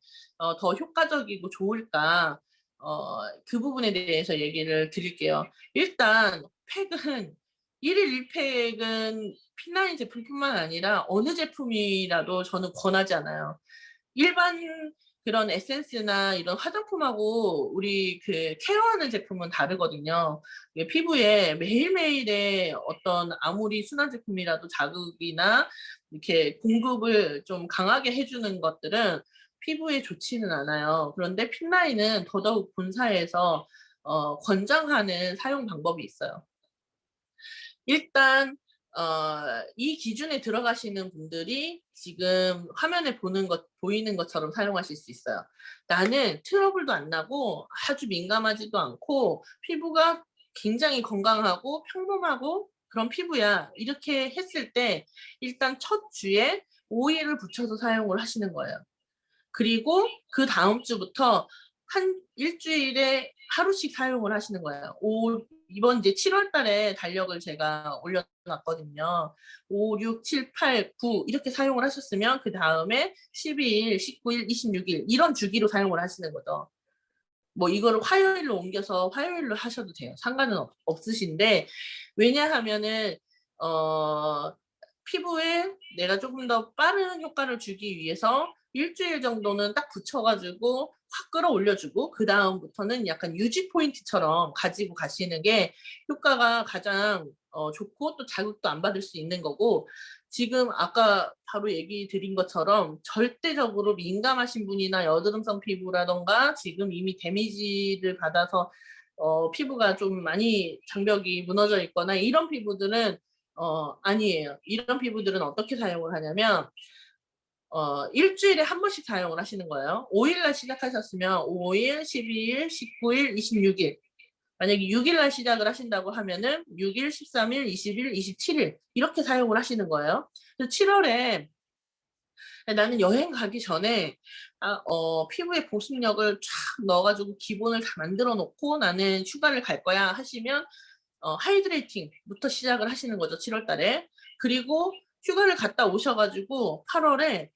Speaker 1: 더 효과적이고 좋을까? 그 부분에 대해서 얘기를 드릴게요. 일단 팩은 1일 1팩은 핀라인 제품뿐만 아니라 어느 제품이라도 저는 권하지 않아요. 일반 그런 에센스나 이런 화장품하고 우리 그 케어하는 제품은 다르거든요. 피부에 매일매일의 어떤 아무리 순한 제품이라도 자극이나 이렇게 공급을 좀 강하게 해주는 것들은 피부에 좋지는 않아요. 그런데 핀라인은 더더욱 본사에서 권장하는 사용 방법이 있어요. 일단 이 기준에 들어가시는 분들이 지금 화면에 보이는 것처럼 사용하실 수 있어요. 나는 트러블도 안 나고 아주 민감하지도 않고 피부가 굉장히 건강하고 평범하고 그런 피부야. 이렇게 했을 때 일단 첫 주에 오일을 붙여서 사용을 하시는 거예요. 그리고 그 다음 주부터 한 일주일에 하루씩 사용을 하시는 거예요. 이번 이제 7월 달에 달력을 제가 올려놨거든요. 5, 6, 7, 8, 9 이렇게 사용을 하셨으면 그 다음에 12일, 19일, 26일 이런 주기로 사용을 하시는 거죠. 뭐 이거를 화요일로 옮겨서 화요일로 하셔도 돼요. 상관은 없으신데 왜냐하면은 어 피부에 내가 조금 더 빠른 효과를 주기 위해서 일주일 정도는 딱 붙여가지고 확 끌어올려주고 그 다음부터는 약간 유지 포인트처럼 가지고 가시는 게 효과가 가장 좋고 또 자극도 안 받을 수 있는 거고 지금 아까 바로 얘기 드린 것처럼 절대적으로 민감하신 분이나 여드름성 피부라던가 지금 이미 데미지를 받아서 피부가 좀 많이 장벽이 무너져 있거나 이런 피부들은 아니에요. 이런 피부들은 어떻게 사용을 하냐면 일주일에 한 번씩 사용을 하시는 거예요. 5일 날 시작하셨으면 5일, 12일, 19일, 26일. 만약에 6일 날 시작을 하신다고 하면은 6일, 13일, 20일, 27일 이렇게 사용을 하시는 거예요. 그래서 7월에 나는 여행 가기 전에 피부에 보습력을 쫙 넣어가지고 기본을 다 만들어 놓고 나는 휴가를 갈 거야 하시면 하이드레이팅부터 시작을 하시는 거죠. 7월 달에. 그리고 휴가를 갔다 오셔가지고 8월에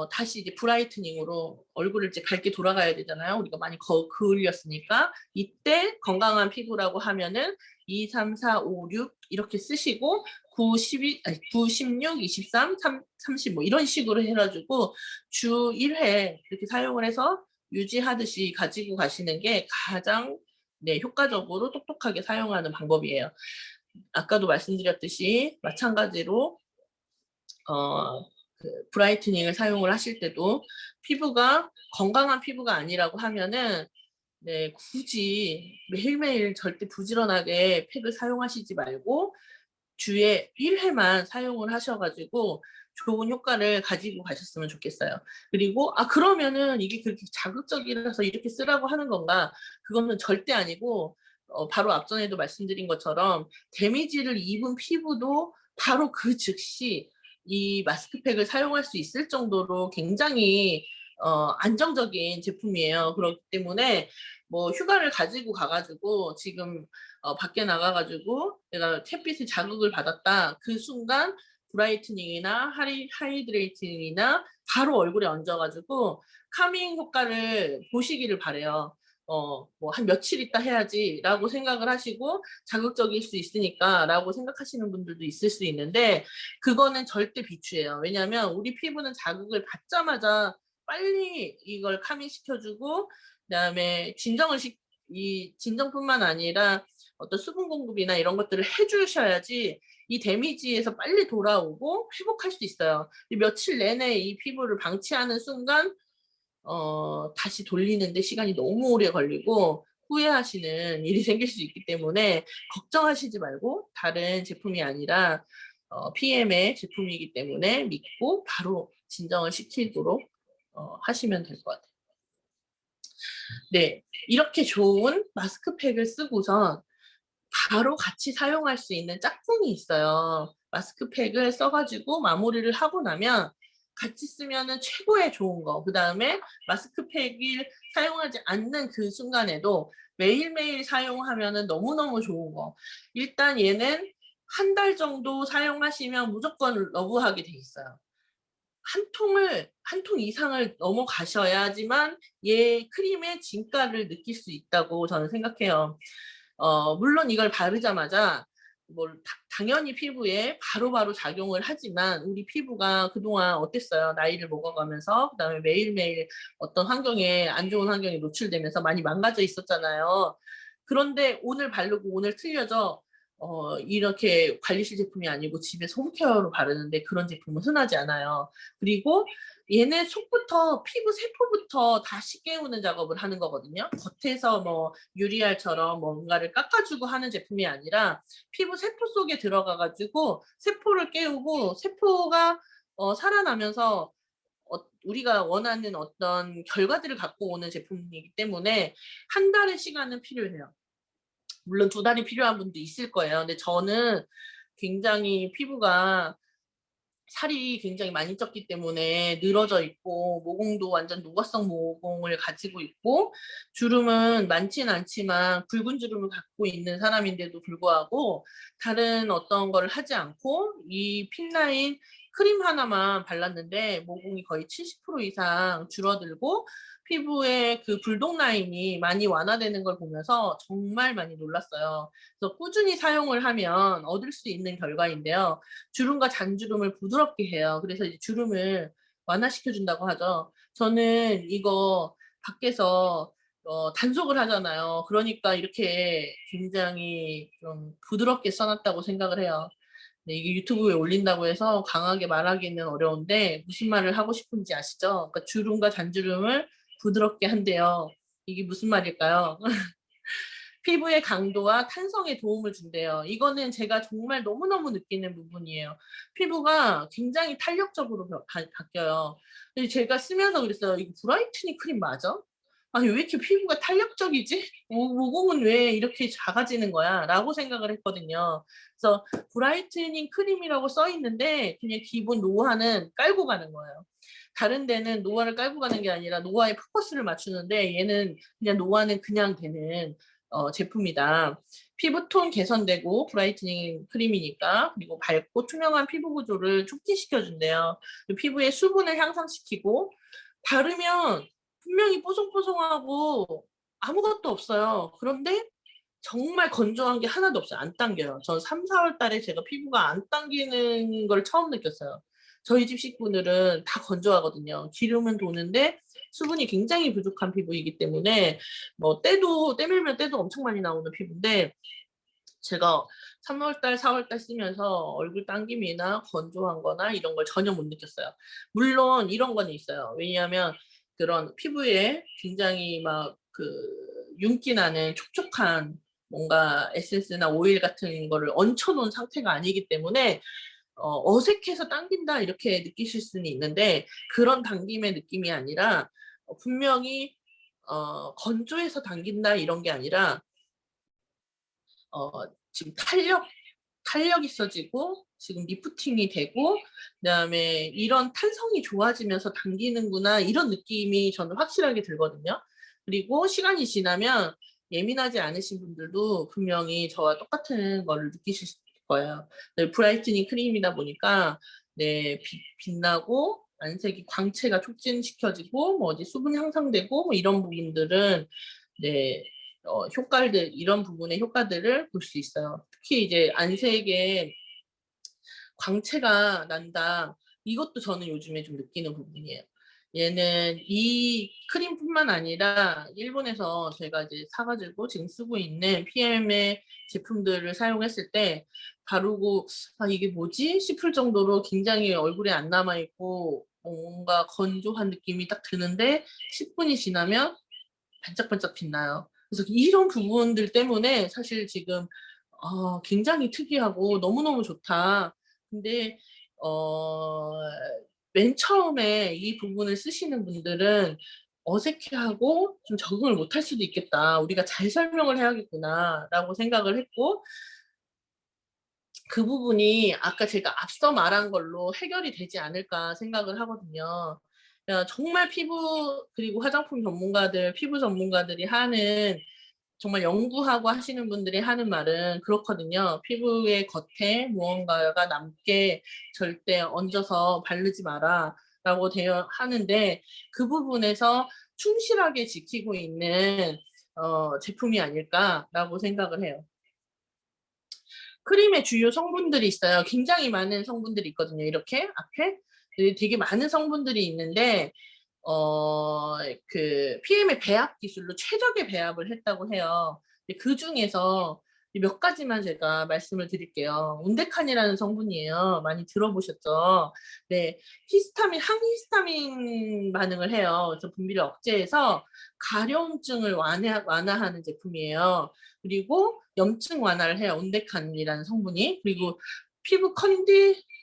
Speaker 1: 다시 이제 브라이트닝으로 얼굴을 이제 밝게 돌아가야 되잖아요. 우리가 많이 그을렸으니까. 이때 건강한 피부라고 하면은 2, 3, 4, 5, 6 이렇게 쓰시고 9, 12, 아니, 9, 16, 23, 30 뭐 이런 식으로 해가지고 주 1회 이렇게 사용을 해서 유지하듯이 가지고 가시는 게 가장 네, 효과적으로 똑똑하게 사용하는 방법이에요. 아까도 말씀드렸듯이 마찬가지로 브라이트닝을 사용을 하실 때도 피부가 건강한 피부가 아니라고 하면은 네, 굳이 매일매일 절대 부지런하게 팩을 사용하시지 말고 주에 1회만 사용을 하셔가지고 좋은 효과를 가지고 가셨으면 좋겠어요. 그리고 그러면은 이게 그렇게 자극적이라서 이렇게 쓰라고 하는 건가? 그거는 절대 아니고 바로 앞전에도 말씀드린 것처럼 데미지를 입은 피부도 바로 그 즉시 이 마스크팩을 사용할 수 있을 정도로 굉장히 안정적인 제품이에요. 그렇기 때문에 뭐 휴가를 가지고 가가지고 지금 밖에 나가가지고 내가 햇빛에 자극을 받았다. 그 순간 브라이트닝이나 하이드레이팅이나 바로 얼굴에 얹어가지고 카밍 효과를 보시기를 바래요. 뭐 한 며칠 있다 해야지 라고 생각을 하시고 자극적일 수 있으니까 라고 생각하시는 분들도 있을 수 있는데 그거는 절대 비추예요. 왜냐하면 우리 피부는 자극을 받자마자 빨리 이걸 카밍 시켜주고 그다음에 이 진정뿐만 아니라 어떤 수분 공급이나 이런 것들을 해주셔야지 이 데미지에서 빨리 돌아오고 회복할 수 있어요. 며칠 내내 이 피부를 방치하는 순간 다시 돌리는데 시간이 너무 오래 걸리고 후회하시는 일이 생길 수 있기 때문에 걱정하시지 말고 다른 제품이 아니라 PM의 제품이기 때문에 믿고 바로 진정을 시키도록 하시면 될 것 같아요. 네, 이렇게 좋은 마스크팩을 쓰고선 바로 같이 사용할 수 있는 짝꿍이 있어요. 마스크팩을 써가지고 마무리를 하고 나면 같이 쓰면은 최고의 좋은 거. 그 다음에 마스크팩을 사용하지 않는 그 순간에도 매일매일 사용하면은 너무너무 좋은 거. 일단 얘는 한 달 정도 사용하시면 무조건 러브하게 돼 있어요. 한 통 이상을 넘어가셔야지만 얘 크림의 진가를 느낄 수 있다고 저는 생각해요. 물론 이걸 바르자마자 당연히 피부에 바로바로 작용을 하지만 우리 피부가 그동안 어땠어요? 나이를 먹어가면서 그다음에 매일매일 어떤 환경에 안 좋은 환경에 노출되면서 많이 망가져 있었잖아요. 그런데 오늘 바르고 오늘 틀려져 이렇게 관리실 제품이 아니고 집에서 홈케어로 바르는데 그런 제품은 흔하지 않아요. 그리고 얘네 속부터 피부 세포부터 다시 깨우는 작업을 하는 거거든요. 겉에서 뭐 유리알처럼 뭔가를 깎아주고 하는 제품이 아니라 피부 세포 속에 들어가가지고 세포를 깨우고 세포가 살아나면서 우리가 원하는 어떤 결과들을 갖고 오는 제품이기 때문에 한 달의 시간은 필요해요. 물론 2달이 필요한 분도 있을 거예요. 근데 저는 굉장히 피부가 살이 굉장히 많이 쪘기 때문에 늘어져 있고 모공도 완전 노화성 모공을 가지고 있고 주름은 많지는 않지만 붉은 주름을 갖고 있는 사람인데도 불구하고 다른 어떤 걸 하지 않고 이 핀라인 크림 하나만 발랐는데 모공이 거의 70% 이상 줄어들고 피부에 그 불독 라인이 많이 완화되는 걸 보면서 정말 많이 놀랐어요. 그래서 꾸준히 사용을 하면 얻을 수 있는 결과인데요. 주름과 잔주름을 부드럽게 해요. 그래서 이제 주름을 완화시켜 준다고 하죠. 저는 이거 밖에서 단속을 하잖아요. 그러니까 이렇게 굉장히 좀 부드럽게 써놨다고 생각을 해요. 네, 이게 유튜브에 올린다고 해서 강하게 말하기는 어려운데 무슨 말을 하고 싶은지 아시죠? 그러니까 주름과 잔주름을 부드럽게 한대요. 이게 무슨 말일까요? 피부의 강도와 탄성에 도움을 준대요. 이거는 제가 정말 너무너무 느끼는 부분이에요. 피부가 굉장히 탄력적으로 바뀌어요. 근데 제가 쓰면서 그랬어요. 이거 브라이트닝 크림 맞아? 아니 왜 이렇게 피부가 탄력적이지? 모공은 왜 이렇게 작아지는 거야? 라고 생각을 했거든요. 그래서 브라이트닝 크림이라고 써 있는데 그냥 기본 노화는 깔고 가는 거예요. 다른 데는 노화를 깔고 가는 게 아니라 노화에 포커스를 맞추는데 얘는 그냥 노화는 그냥 되는 제품이다. 피부톤 개선되고 브라이트닝 크림이니까 그리고 밝고 투명한 피부 구조를 촉진시켜준대요. 피부의 수분을 향상시키고 바르면 분명히 뽀송뽀송하고 아무것도 없어요. 그런데 정말 건조한 게 하나도 없어요. 안 당겨요. 전 3, 4월 달에 제가 피부가 안 당기는 걸 처음 느꼈어요. 저희 집 식구들은 다 건조하거든요. 기름은 도는데 수분이 굉장히 부족한 피부이기 때문에 뭐 때도 때밀면 때도 엄청 많이 나오는 피부인데 제가 3월 달, 4월 달 쓰면서 얼굴 당김이나 건조한 거나 이런 걸 전혀 못 느꼈어요. 물론 이런 건 있어요. 왜냐하면 그런 피부에 굉장히 막 윤기 나는 촉촉한 뭔가 에센스나 오일 같은 거를 얹혀 놓은 상태가 아니기 때문에 어색해서 당긴다 이렇게 느끼실 수는 있는데 그런 당김의 느낌이 아니라 분명히 건조해서 당긴다 이런 게 아니라 어, 지금 탄력 있어지고 지금 리프팅이 되고 그다음에 이런 탄성이 좋아지면서 당기는구나 이런 느낌이 저는 확실하게 들거든요. 그리고 시간이 지나면 예민하지 않으신 분들도 분명히 저와 똑같은 거를 느끼실 거예요. 네, 브라이트닝 크림이다 보니까 네, 빛나고 안색이 광채가 촉진시켜지고 뭐 어디 수분 향상되고 뭐 이런 부분들은 네, 효과들 이런 부분의 효과들을 볼 수 있어요. 특히 이제 안색에 광채가 난다. 이것도 저는 요즘에 좀 느끼는 부분이에요. 얘는 이 크림뿐만 아니라 일본에서 제가 이제 사가지고 지금 쓰고 있는 PM의 제품들을 사용했을 때 바르고 아 이게 뭐지 싶을 정도로 굉장히 얼굴에 안 남아있고 뭔가 건조한 느낌이 딱 드는데 10분이 지나면 반짝반짝 빛나요. 그래서 이런 부분들 때문에 사실 지금 굉장히 특이하고 너무너무 좋다. 근데 어, 맨 처음에 이 부분을 쓰시는 분들은 어색해하고 좀 적응을 못할 수도 있겠다. 우리가 잘 설명을 해야겠구나라고 생각을 했고 그 부분이 아까 제가 앞서 말한 걸로 해결이 되지 않을까 생각을 하거든요. 정말 피부 그리고 화장품 전문가들, 피부 전문가들이 하는 정말 연구하고 하시는 분들이 하는 말은 그렇거든요. 피부의 겉에 무언가가 남게 절대 얹어서 바르지 마라 라고 되어 하는데 그 부분에서 충실하게 지키고 있는 제품이 아닐까라고 생각을 해요. 크림의 주요 성분들이 있어요. 굉장히 많은 성분들이 있거든요. 이렇게 앞에 되게 많은 성분들이 있는데 PM의 배합 기술로 최적의 배합을 했다고 해요. 그 중에서 몇 가지만 제가 말씀을 드릴게요. 운데칸이라는 성분이에요. 많이 들어보셨죠? 네, 히스타민, 항히스타민 반응을 해요. 그래서 분비를 억제해서 가려움증을 완화하는 제품이에요. 그리고 염증 완화를 해요. 운데칸이라는 성분이. 그리고 피부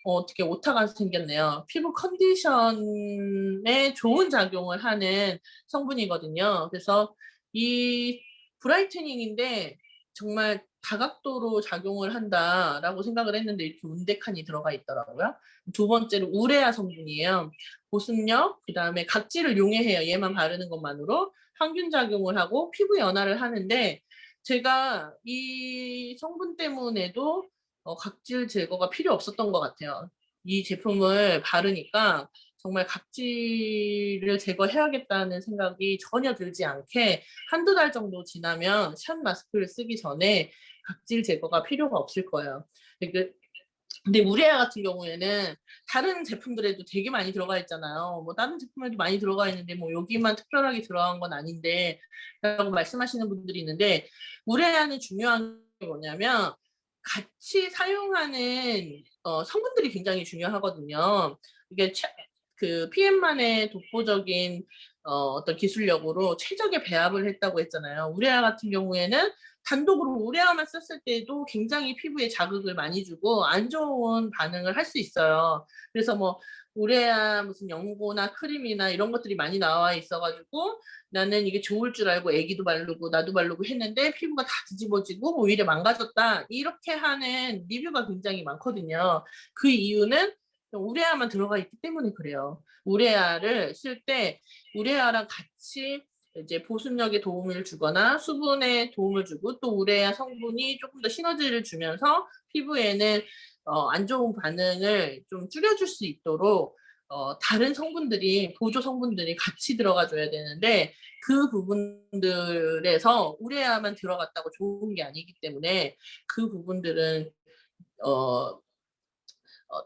Speaker 1: 어떻게 오타가 생겼네요. 피부 컨디션에 좋은 작용을 하는 성분이거든요. 그래서 이 브라이트닝인데 정말 다각도로 작용을 한다라고 생각을 했는데 이렇게 운데칸이 들어가 있더라고요. 두 번째로 우레아 성분이에요. 보습력, 그 다음에 각질을 용해해요. 얘만 바르는 것만으로 항균 작용을 하고 피부 연화를 하는데 제가 이 성분 때문에도 각질 제거가 필요 없었던 것 같아요. 이 제품을 바르니까 정말 각질을 제거해야겠다는 생각이 전혀 들지 않게 한두 달 정도 지나면 샷 마스크를 쓰기 전에 각질 제거가 필요가 없을 거예요. 근데 우레아 같은 경우에는 다른 제품들에도 되게 많이 들어가 있잖아요. 뭐 다른 제품에도 많이 들어가 있는데 뭐 여기만 특별하게 들어간 건 아닌데 라고 말씀하시는 분들이 있는데 우레아는 중요한 게 뭐냐면 같이 사용하는 성분들이 굉장히 중요하거든요. 이게 PM만의 독보적인 어떤 기술력으로 최적의 배합을 했다고 했잖아요. 우레아 같은 경우에는 단독으로 우레아만 썼을 때도 굉장히 피부에 자극을 많이 주고 안 좋은 반응을 할 수 있어요. 그래서 뭐 우레아 무슨 연고나 크림이나 이런 것들이 많이 나와 있어가지고 나는 이게 좋을 줄 알고 애기도 바르고 나도 바르고 했는데 피부가 다 뒤집어지고 오히려 망가졌다. 이렇게 하는 리뷰가 굉장히 많거든요. 그 이유는 우레아만 들어가 있기 때문에 그래요. 우레아를 쓸 때 우레아랑 같이 이제 보습력에 도움을 주거나 수분에 도움을 주고 또 우레아 성분이 조금 더 시너지를 주면서 피부에는 안 좋은 반응을 좀 줄여줄 수 있도록 다른 성분들이 보조 성분들이 같이 들어가 줘야 되는데 그 부분들에서 우레아만 들어갔다고 좋은 게 아니기 때문에 그 부분들은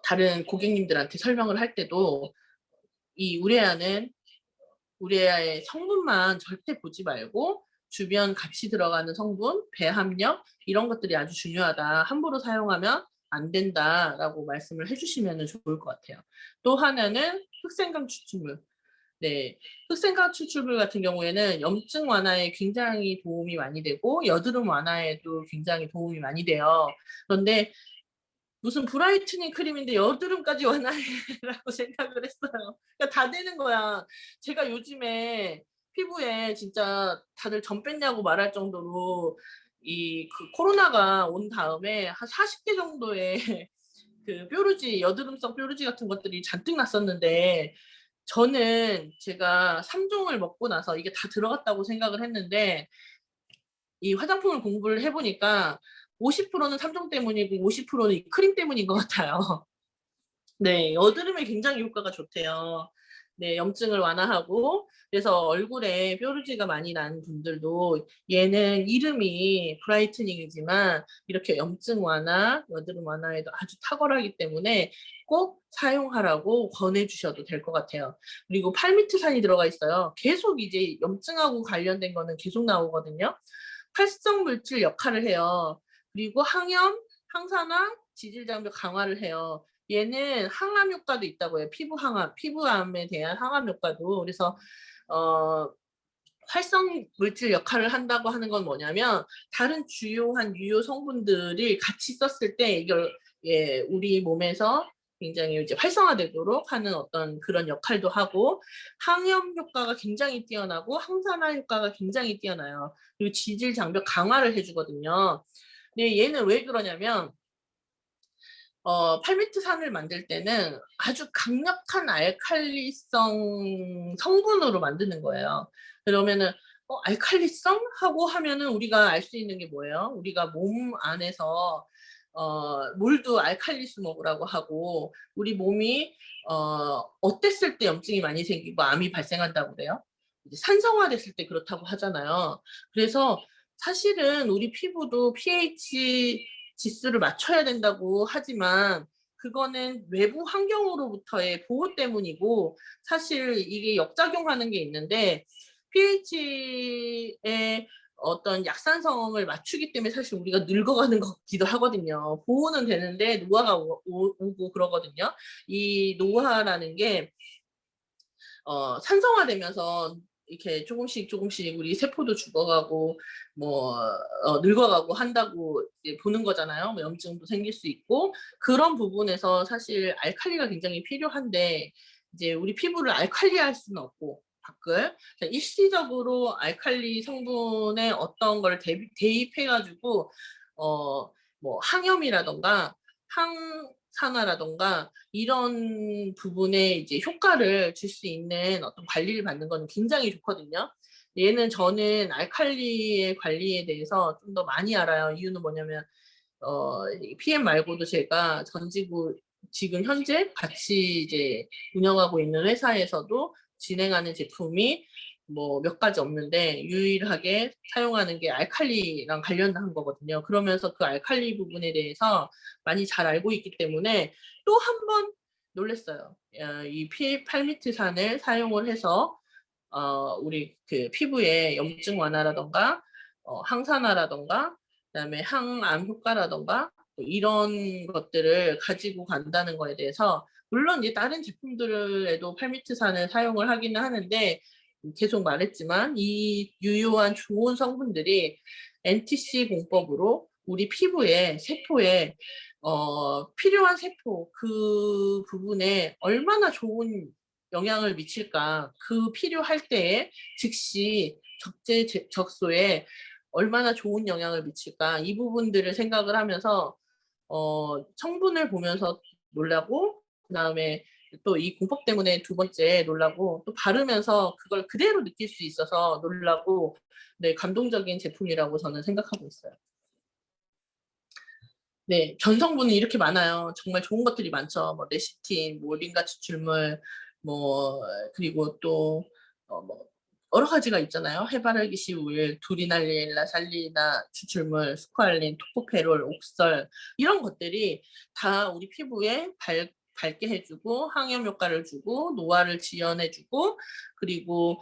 Speaker 1: 다른 고객님들한테 설명을 할 때도 이 우레아의 성분만 절대 보지 말고 주변 같이 들어가는 성분, 배합력 이런 것들이 아주 중요하다. 함부로 사용하면 안 된다라고 말씀을 해주시면 좋을 것 같아요. 또 하나는 흑생강 추출물. 네, 흑생강 추출물 같은 경우에는 염증 완화에 굉장히 도움이 많이 되고 여드름 완화에도 굉장히 도움이 많이 돼요. 그런데 무슨 브라이트닝 크림인데 여드름까지 완화해라고 생각을 했어요. 그러니까 다 되는 거야. 제가 요즘에 피부에 진짜 다들 점 뺐냐고 말할 정도로 이 그 코로나가 온 다음에 한 40개 정도의 그 뾰루지, 여드름성 뾰루지 같은 것들이 잔뜩 났었는데 저는 제가 3종을 먹고 나서 이게 다 들어갔다고 생각을 했는데 이 화장품을 공부를 해보니까 50%는 3종 때문이고 50%는 이 크림 때문인 것 같아요. 네, 여드름에 굉장히 효과가 좋대요. 네, 염증을 완화하고 그래서 얼굴에 뾰루지가 많이 난 분들도 얘는 이름이 브라이트닝이지만 이렇게 염증 완화, 여드름 완화에도 아주 탁월하기 때문에 꼭 사용하라고 권해주셔도 될 것 같아요. 그리고 팔미트산이 들어가 있어요. 계속 이제 염증하고 관련된 거는 계속 나오거든요. 활성 물질 역할을 해요. 그리고 항염, 항산화, 지질장벽 강화를 해요. 얘는 항암 효과도 있다고 해요. 피부 항암, 피부암에 대한 항암 효과도. 그래서 어, 활성 물질 역할을 한다고 하는 건 뭐냐면 다른 주요한 유효 성분들이 같이 썼을 때 이걸 우리 몸에서 굉장히 이제 활성화되도록 하는 어떤 그런 역할도 하고 항염 효과가 굉장히 뛰어나고 항산화 효과가 굉장히 뛰어나요. 그리고 지질 장벽 강화를 해주거든요. 근데 얘는 왜 그러냐면 팔미트산을 만들 때는 아주 강력한 알칼리성 성분으로 만드는 거예요. 그러면은 알칼리성? 하고 하면은 우리가 알 수 있는 게 뭐예요? 우리가 몸 안에서 물도 알칼리수 먹으라고 하고 우리 몸이 어땠을 때 염증이 많이 생기고 암이 발생한다고 그래요? 이제 산성화됐을 때 그렇다고 하잖아요. 그래서 사실은 우리 피부도 pH 지수를 맞춰야 된다고 하지만 그거는 외부 환경으로부터의 보호 때문이고 사실 이게 역작용하는 게 있는데 pH의 어떤 약산성을 맞추기 때문에 사실 우리가 늙어가는 거기도 하거든요. 보호는 되는데 노화가 오고 그러거든요. 이 노화라는 게 산성화되면서 이렇게 조금씩 조금씩 우리 세포도 죽어가고 뭐 늙어가고 한다고 이제 보는 거잖아요. 뭐 염증도 생길 수 있고 그런 부분에서 사실 알칼리가 굉장히 필요한데 이제 우리 피부를 알칼리할 수는 없고 밖을 일시적으로 알칼리 성분의 어떤 걸 대입해가지고 뭐 항염이라던가 항산화라던가 이런 부분에 이제 효과를 줄 수 있는 어떤 관리를 받는 건 굉장히 좋거든요. 얘는 저는 알칼리의 관리에 대해서 좀 더 많이 알아요. 이유는 뭐냐면 PM 말고도 제가 전지구 지금 현재 같이 이제 운영하고 있는 회사에서도 진행하는 제품이 뭐 몇 가지 없는데 유일하게 사용하는 게 알칼리랑 관련한 거거든요. 그러면서 그 알칼리 부분에 대해서 많이 잘 알고 있기 때문에 또 한 번 놀랬어요. 이 팔미트산을 사용을 해서 우리 그 피부에 염증 완화라던가 항산화라던가 그다음에 항암 효과라던가 뭐 이런 것들을 가지고 간다는 거에 대해서 물론 이제 다른 제품들에도 팔미트산을 사용을 하기는 하는데 계속 말했지만 이 유효한 좋은 성분들이 NTC 공법으로 우리 피부에 세포에 필요한 세포 그 부분에 얼마나 좋은 영향을 미칠까, 그 필요할 때에 즉시 적소에 얼마나 좋은 영향을 미칠까, 이 부분들을 생각을 하면서 성분을 보면서 놀라고, 그 다음에 또 이 공법 때문에 두 번째 놀라고, 또 바르면서 그걸 그대로 느낄 수 있어서 놀라고, 네, 감동적인 제품이라고 저는 생각하고 있어요. 네, 전성분이 이렇게 많아요. 정말 좋은 것들이 많죠. 뭐 레시틴, 뭐 링가 추출물, 뭐 그리고 또 뭐 여러 가지가 있잖아요. 해바라기 씨울, 두리날린, 라살리나 추출물, 스쿠알린, 토코페롤, 옥설, 이런 것들이 다 우리 피부에 밝게 해주고 항염 효과를 주고 노화를 지연해주고, 그리고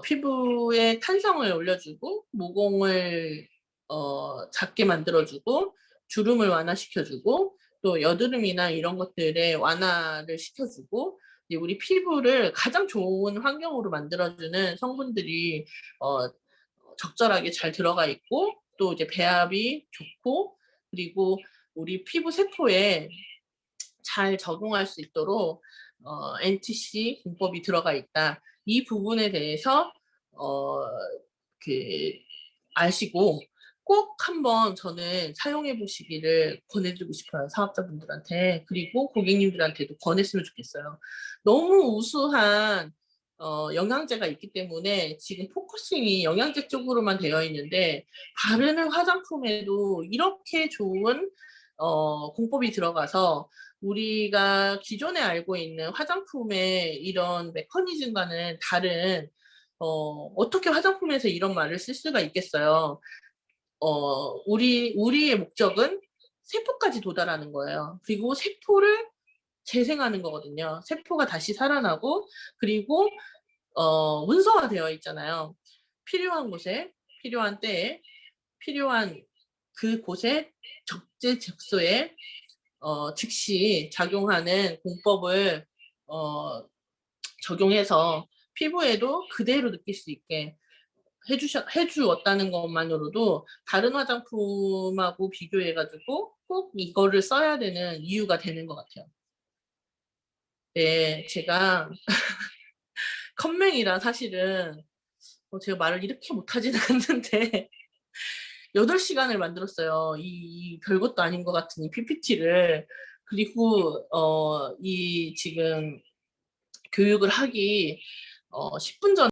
Speaker 1: 피부의 탄성을 올려주고 모공을 작게 만들어주고 주름을 완화시켜주고 또 여드름이나 이런 것들의 완화를 시켜주고, 이제 우리 피부를 가장 좋은 환경으로 만들어주는 성분들이 적절하게 잘 들어가 있고, 또 이제 배합이 좋고, 그리고 우리 피부 세포에 잘 적용할 수 있도록 NTC 공법이 들어가 있다. 이 부분에 대해서 그 아시고 꼭 한번 저는 사용해 보시기를 권해드리고 싶어요. 사업자분들한테, 그리고 고객님들한테도 권했으면 좋겠어요. 너무 우수한 영양제가 있기 때문에 지금 포커싱이 영양제 쪽으로만 되어 있는데, 바르는 화장품에도 이렇게 좋은 공법이 들어가서 우리가 기존에 알고 있는 화장품의 이런 메커니즘과는 다른, 어떻게 화장품에서 이런 말을 쓸 수가 있겠어요. 우리의 목적은 세포까지 도달하는 거예요. 그리고 세포를 재생하는 거거든요. 세포가 다시 살아나고, 그리고 문서화되어 있잖아요. 필요한 곳에, 필요한 때에, 필요한 그곳에 적재적소에 즉시 작용하는 공법을 적용해서 피부에도 그대로 느낄 수 있게 해주었다는 것만으로도 다른 화장품하고 비교해가지고 꼭 이거를 써야 되는 이유가 되는 것 같아요. 네, 제가 컴맹이라 사실은 제가 말을 이렇게 못하지는 않는데 8시간을 만들었어요. 이 별것도 아닌 것 같은 이 PPT를. 그리고 이 지금 교육을 하기 10분 전